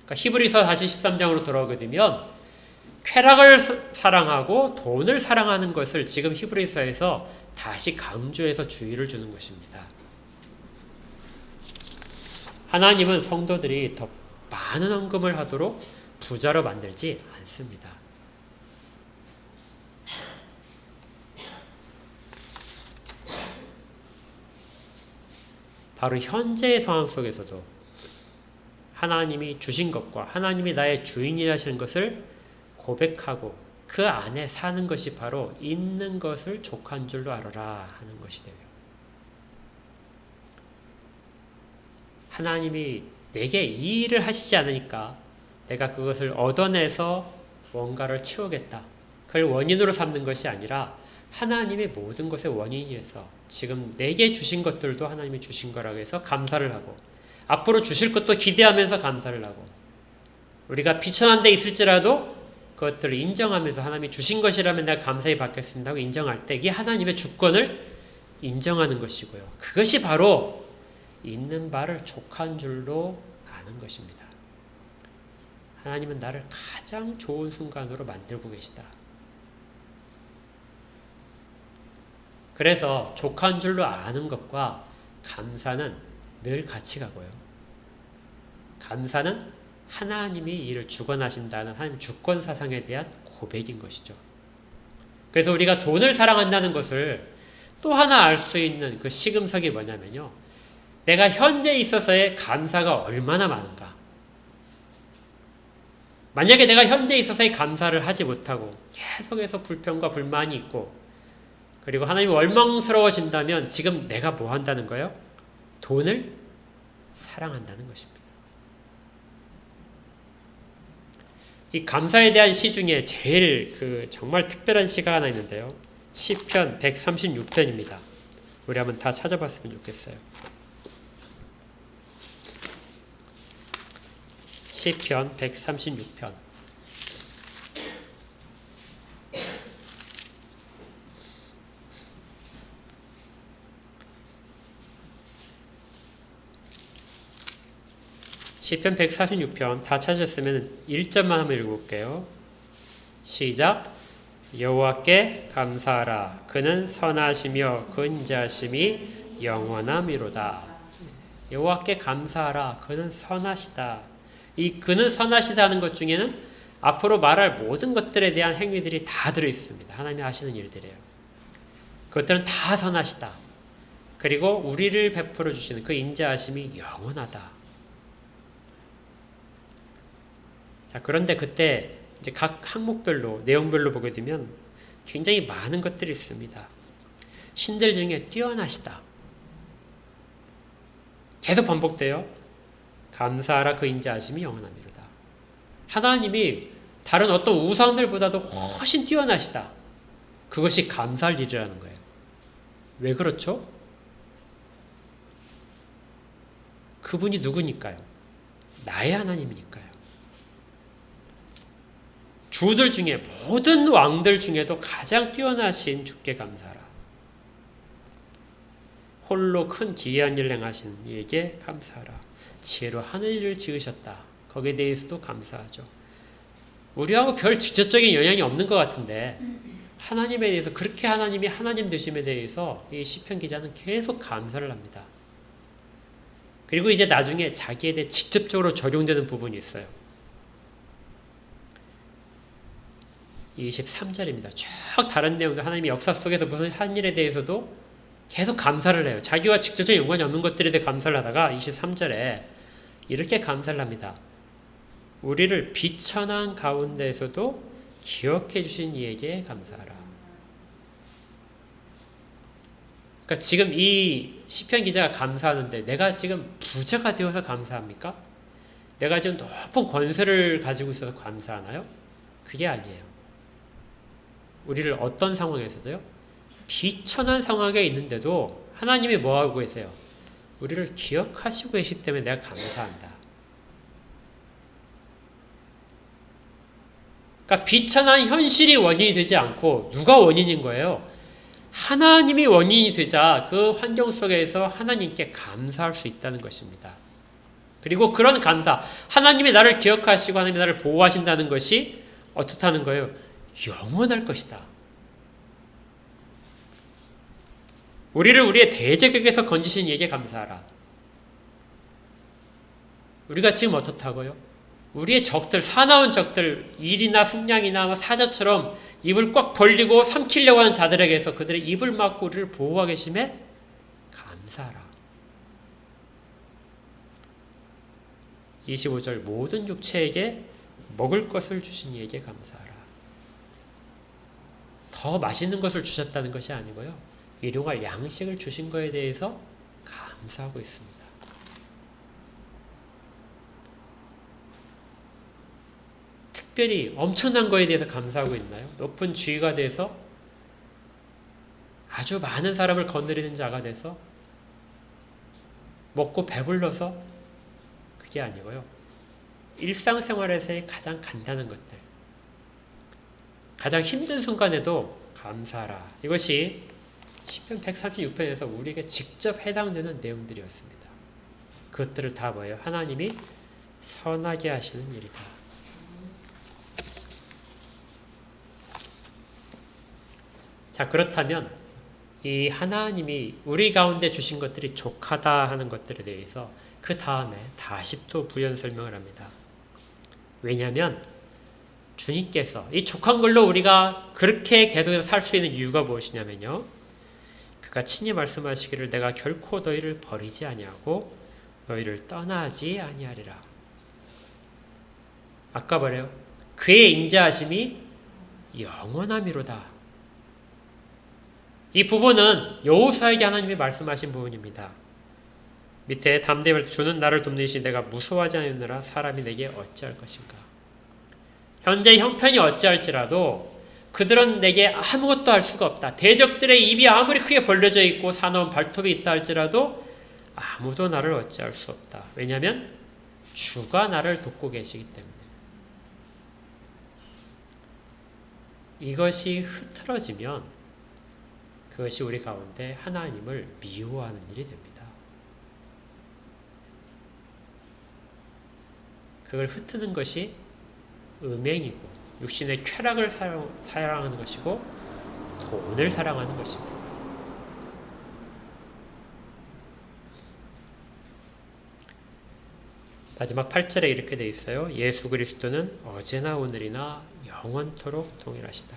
S1: 그러니까 히브리서 다시 13장으로 돌아오게 되면 쾌락을 사랑하고 돈을 사랑하는 것을 지금 히브리서에서 다시 강조해서 주의를 주는 것입니다. 하나님은 성도들이 더 많은 헌금을 하도록 부자로 만들지 않습니다. 바로 현재의 상황 속에서도 하나님이 주신 것과 하나님이 나의 주인이라시는 것을 고백하고 그 안에 사는 것이 바로 있는 것을 족한 줄로 알아라 하는 것이 돼요. 하나님이 내게 이 일을 하시지 않으니까 내가 그것을 얻어내서 뭔가를 채우겠다. 그걸 원인으로 삼는 것이 아니라 하나님의 모든 것의 원인이어서 지금 내게 주신 것들도 하나님이 주신 거라고 해서 감사를 하고 앞으로 주실 것도 기대하면서 감사를 하고 우리가 비천한 데 있을지라도 그것들을 인정하면서 하나님이 주신 것이라면 내가 감사히 받겠습니다 하고 인정할 때 이게 하나님의 주권을 인정하는 것이고요. 그것이 바로 있는 바를 족한 줄로 아는 것입니다. 하나님은 나를 가장 좋은 순간으로 만들고 계시다. 그래서 족한 줄로 아는 것과 감사는 늘 같이 가고요. 감사는 하나님이 이를 주관하신다는 하나님 주권 사상에 대한 고백인 것이죠. 그래서 우리가 돈을 사랑한다는 것을 또 하나 알 수 있는 그 시금석이 뭐냐면요. 내가 현재 있어서의 감사가 얼마나 많은가. 만약에 내가 현재 있어서의 감사를 하지 못하고 계속해서 불평과 불만이 있고 그리고 하나님이 원망스러워진다면 지금 내가 뭐 한다는 거예요? 돈을 사랑한다는 것입니다. 이 감사에 대한 시 중에 제일 정말 특별한 시가 하나 있는데요. 시편 136편입니다. 우리 한번 다 찾아봤으면 좋겠어요. 시편 136편. 시편 146편 다 찾으셨으면 1절만 한번 읽어볼게요. 시작. 여호와께 감사하라. 그는 선하시며 근자심이 영원함이로다. 여호와께 감사하라. 그는 선하시다. 이 그는 선하시다는 것 중에는 앞으로 말할 모든 것들에 대한 행위들이 다 들어있습니다. 하나님이 하시는 일들이에요. 그것들은 다 선하시다. 그리고 우리를 베풀어 주시는 그 인자하심이 영원하다. 자, 그런데 그때 이제 각 항목별로 내용별로 보게 되면 굉장히 많은 것들이 있습니다. 신들 중에 뛰어나시다. 계속 반복돼요. 감사하라. 그 인자하심이 영원함이로다. 하나님이 다른 어떤 우상들보다도 훨씬 뛰어나시다. 그것이 감사할 일이라는 거예요. 왜 그렇죠? 그분이 누구니까요? 나의 하나님이니까요. 주들 중에 모든 왕들 중에도 가장 뛰어나신 주께 감사하라. 홀로 큰 기이한 일 행하신 이에게 감사하라. 지혜로 하늘을 지으셨다. 거기에 대해서도 감사하죠. 우리하고 별 직접적인 영향이 없는 것 같은데 하나님에 대해서 그렇게 하나님이 하나님 되심에 대해서 이 시편 기자는 계속 감사를 합니다. 그리고 이제 나중에 자기에 대해 직접적으로 적용되는 부분이 있어요. 23절입니다. 쭉 다른 내용도 하나님의 역사 속에서 무슨 한 일에 대해서도 계속 감사를 해요. 자기와 직접적인 연관이 없는 것들에 대해 감사를 하다가 23절에 이렇게 감사를 합니다. 우리를 비천한 가운데에서도 기억해 주신 이에게 감사하라. 그러니까 지금 이 시편 기자가 감사하는데 내가 지금 부자가 되어서 감사합니까? 내가 지금 높은 권세를 가지고 있어서 감사하나요? 그게 아니에요. 우리를 어떤 상황에서도요? 비천한 상황에 있는데도 하나님이 뭐하고 계세요? 우리를 기억하시고 계시기 때문에 내가 감사한다. 그러니까 비천한 현실이 원인이 되지 않고 누가 원인인 거예요? 하나님이 원인이 되자 그 환경 속에서 하나님께 감사할 수 있다는 것입니다. 그리고 그런 감사, 하나님이 나를 기억하시고 하나님이 나를 보호하신다는 것이 어떻다는 거예요? 영원할 것이다. 우리를 우리의 대적에게서 건지신 이에게 감사하라. 우리가 지금 어떻다고요? 우리의 적들, 사나운 적들, 일이나 승냥이나 사자처럼 입을 꽉 벌리고 삼키려고 하는 자들에게서 그들의 입을 막고 우리를 보호하고 계심에 감사하라. 25절 모든 육체에게 먹을 것을 주신 이에게 감사하라. 더 맛있는 것을 주셨다는 것이 아니고요. 일용할 양식을 주신 것에 대해서 감사하고 있습니다. 특별히 엄청난 것에 대해서 감사하고 있나요? 높은 지위가 돼서 아주 많은 사람을 거느리는 자가 돼서 먹고 배불러서 그게 아니고요. 일상생활에서의 가장 간단한 것들, 가장 힘든 순간에도 감사하라. 이것이 시편 136편에서 우리에게 직접 해당되는 내용들이었습니다. 그것들을 다 뭐예요? 하나님이 선하게 하시는 일이다. 자, 그렇다면 이 하나님이 우리 가운데 주신 것들이 족하다 하는 것들에 대해서 그 다음에 다시 또 부연 설명을 합니다. 왜냐하면 주님께서 이 족한 걸로 우리가 그렇게 계속해서 살 수 있는 이유가 무엇이냐면요. 그가 친히 말씀하시기를 내가 결코 너희를 버리지 아니하고 너희를 떠나지 아니하리라. 아까 말해요. 그의 인자하심이 영원함이로다. 이 부분은 여호수아에게 하나님이 말씀하신 부분입니다. 밑에 담대히 주는 나를 돕는 내가 무서워하지 않느라 사람이 내게 어찌할 것인가. 현재 형편이 어찌할지라도 그들은 내게 아무것도 할 수가 없다. 대적들의 입이 아무리 크게 벌려져 있고 사나운 발톱이 있다 할지라도 아무도 나를 어찌할 수 없다. 왜냐하면 주가 나를 돕고 계시기 때문에. 이것이 흐트러지면 그것이 우리 가운데 하나님을 미워하는 일이 됩니다. 그걸 흩트는 것이 음행이고 육신의 쾌락을 사랑하는 것이고 돈을 사랑하는 것입니다. 마지막 8절에 이렇게 되어 있어요. 예수 그리스도는 어제나 오늘이나 영원토록 동일하시다.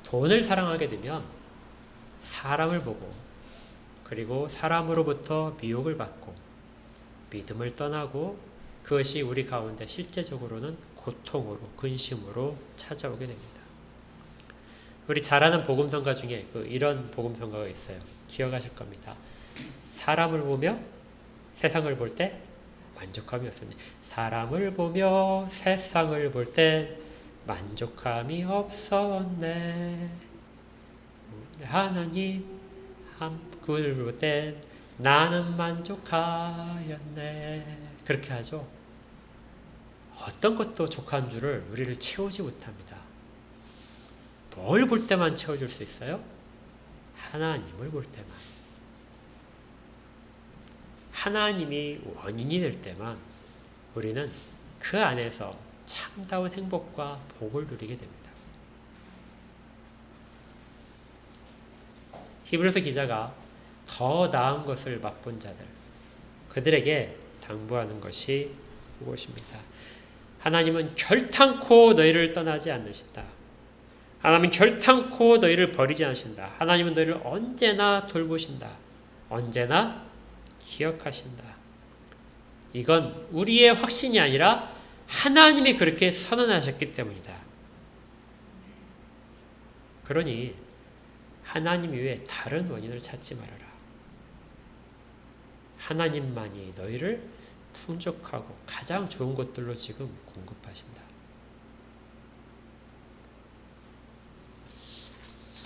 S1: 돈을 사랑하게 되면 사람을 보고 그리고 사람으로부터 미혹을 받고 믿음을 떠나고 그것이 우리 가운데 실제적으로는 고통으로 근심으로 찾아오게 됩니다. 우리 잘 아는 복음성가 중에 이런 복음성가가 있어요. 기억하실 겁니다. 사람을 보며 세상을 볼 때 만족함이 없었니? 사람을 보며 세상을 볼 때 만족함이 없었네. 하나님 그를 볼 때 나는 만족하였네. 그렇게 하죠. 어떤 것도 족한 줄을 우리를 채우지 못합니다. 뭘 볼 때만 채워줄 수 있어요? 하나님을 볼 때만. 하나님이 원인이 될 때만 우리는 그 안에서 참다운 행복과 복을 누리게 됩니다. 히브리서 기자가 더 나은 것을 맛본 자들, 그들에게 당부하는 것이 무엇입니다? 하나님은 결탄코 너희를 떠나지 않으신다. 하나님은 결탄코 너희를 버리지 않으신다. 하나님은 너희를 언제나 돌보신다. 언제나 기억하신다. 이건 우리의 확신이 아니라 하나님이 그렇게 선언하셨기 때문이다. 그러니 하나님 이외에 다른 원인을 찾지 말아라. 하나님만이 너희를 풍족하고 가장 좋은 것들로 지금 공급하신다.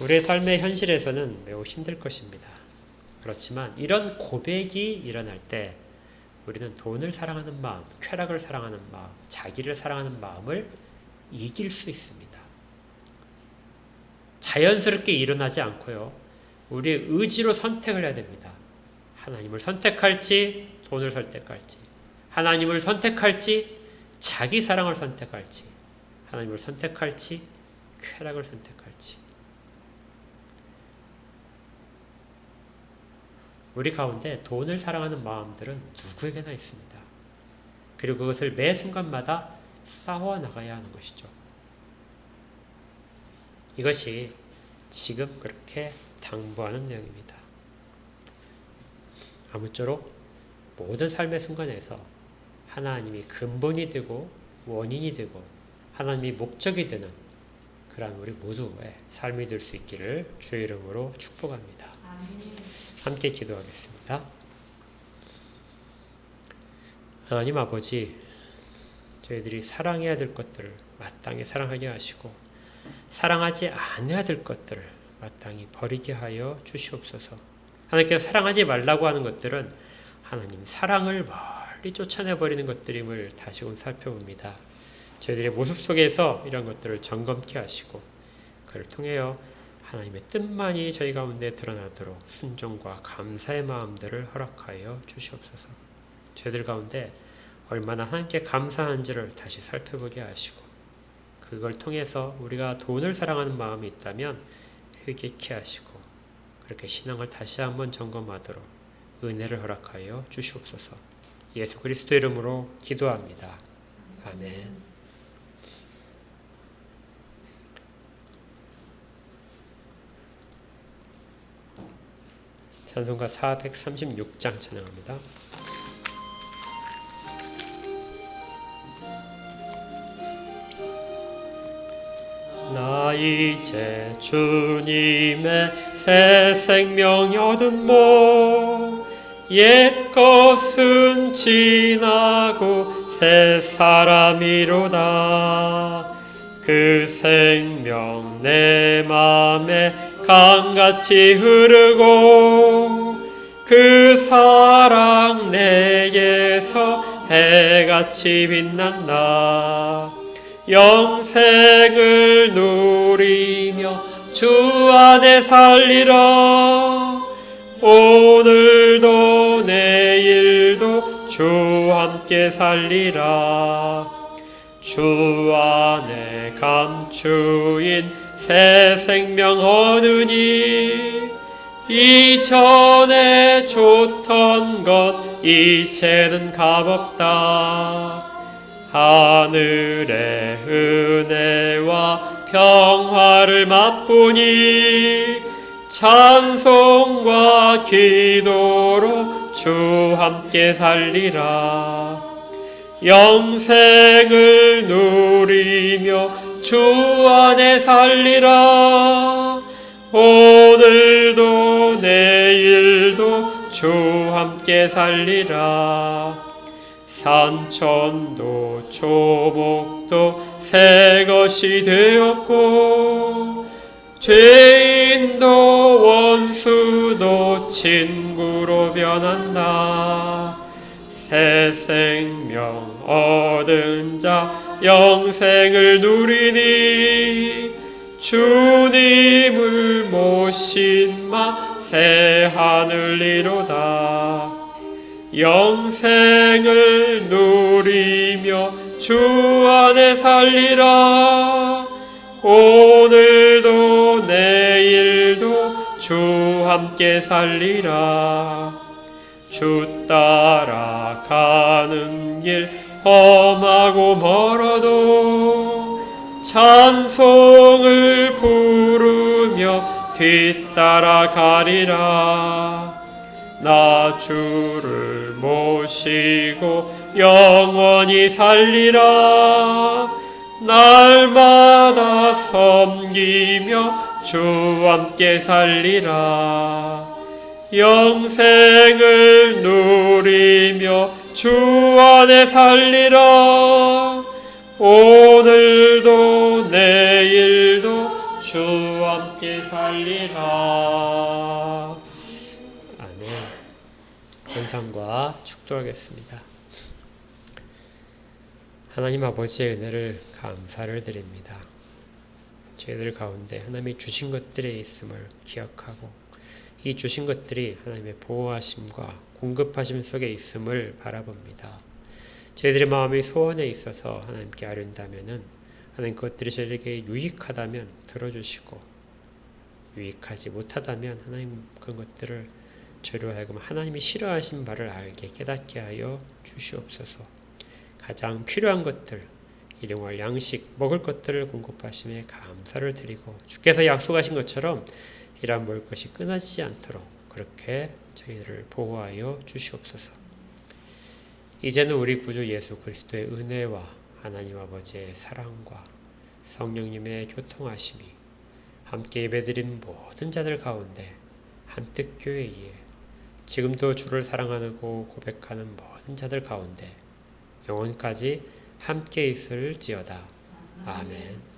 S1: 우리의 삶의 현실에서는 매우 힘들 것입니다. 그렇지만 이런 고백이 일어날 때 우리는 돈을 사랑하는 마음, 쾌락을 사랑하는 마음, 자기를 사랑하는 마음을 이길 수 있습니다. 자연스럽게 일어나지 않고요. 우리의 의지로 선택을 해야 됩니다. 하나님을 선택할지 돈을 선택할지, 하나님을 선택할지 자기 사랑을 선택할지, 하나님을 선택할지 쾌락을 선택할지. 우리 가운데 돈을 사랑하는 마음들은 누구에게나 있습니다. 그리고 그것을 매 순간마다 싸워 나가야 하는 것이죠. 이것이 지금 그렇게 당부하는 내용입니다. 아무쪼록 모든 삶의 순간에서 하나님이 근본이 되고 원인이 되고 하나님이 목적이 되는 그런 우리 모두의 삶이 될 수 있기를 주의 이름으로 축복합니다. 함께 기도하겠습니다. 하나님 아버지, 저희들이 사랑해야 될 것들을 마땅히 사랑하게 하시고 사랑하지 않아야 될 것들을 마땅히 버리게 하여 주시옵소서. 하나님께서 사랑하지 말라고 하는 것들은 하나님 사랑을 멀리 쫓아내버리는 것들임을 다시금 살펴봅니다. 저희들의 모습 속에서 이런 것들을 점검케 하시고 그를 통하여 하나님의 뜻만이 저희 가운데 드러나도록 순종과 감사의 마음들을 허락하여 주시옵소서. 저희들 가운데 얼마나 하나님께 감사한지를 다시 살펴보게 하시고 그걸 통해서 우리가 돈을 사랑하는 마음이 있다면 회개케 하시고 그렇게 신앙을 다시 한번 점검하도록 은혜를 허락하여 주시옵소서. 예수 그리스도 이름으로 기도합니다. 아멘. 찬송가 436장 찬양합니다. 나 이제 주님의 새 생명 얻은 모 옛 것은 지나고 새 사람이로다. 그 생명 내 맘에 강같이 흐르고 그 사랑 내게서 해같이 빛난다. 영생을 누리며 주 안에 살리라. 오늘도 내일도 주 함께 살리라. 주 안에 감추인 새 생명 얻으니 이전에 좋던 것 이제는 값없다. 하늘의 은혜와 평화를 맛보니 찬송과 기도로 주 함께 살리라. 영생을 누리며 주 안에 살리라. 오늘도 내일도 주 함께 살리라. 산천도 초목도 새 것이 되었고 죄인도 원수도 친구로 변한다. 새 생명 얻은 자 영생을 누리니 주님을 모신 마 새 하늘이로다. 영생을 누리며 주 안에 살리라. 오늘도 내일도 주 함께 살리라. 주 따라가는 길 험하고 멀어도 찬송을 부르며 뒤따라가리라. 나 주를 모시고 영원히 살리라. 날마다 섬기며 주 함께 살리라. 영생을 누리며 주 안에 살리라. 오늘도 내일도 주 함께 살리라. 아멘. 감상과 축도하겠습니다. 하나님 아버지의 은혜를 감사를 드립니다. 저희들 가운데 하나님이 주신 것들에 있음을 기억하고 이 주신 것들이 하나님의 보호하심과 공급하심 속에 있음을 바라봅니다. 저희들의 마음이 소원에 있어서 하나님께 아뢰다면은 하나님 그것들이 저희에게 유익하다면 들어주시고 유익하지 못하다면 하나님 그런 것들을 저희로 하여금 하나님이 싫어하신 바를 알게 깨닫게 하여 주시옵소서. 가장 필요한 것들 일용할 양식 먹을 것들을 공급하심에 감사를 드리고 주께서 약속하신 것처럼 일한 먹을 것이 끊어지지 않도록 그렇게 저희를 보호하여 주시옵소서. 이제는 우리 구주 예수 그리스도의 은혜와 하나님 아버지의 사랑과 성령님의 교통하심이 함께 예배드린 모든 자들 가운데 한뜻교회에 지금도 주를 사랑하고 고백하는 모든 자들 가운데 영원까지 함께 있을지어다. 아멘.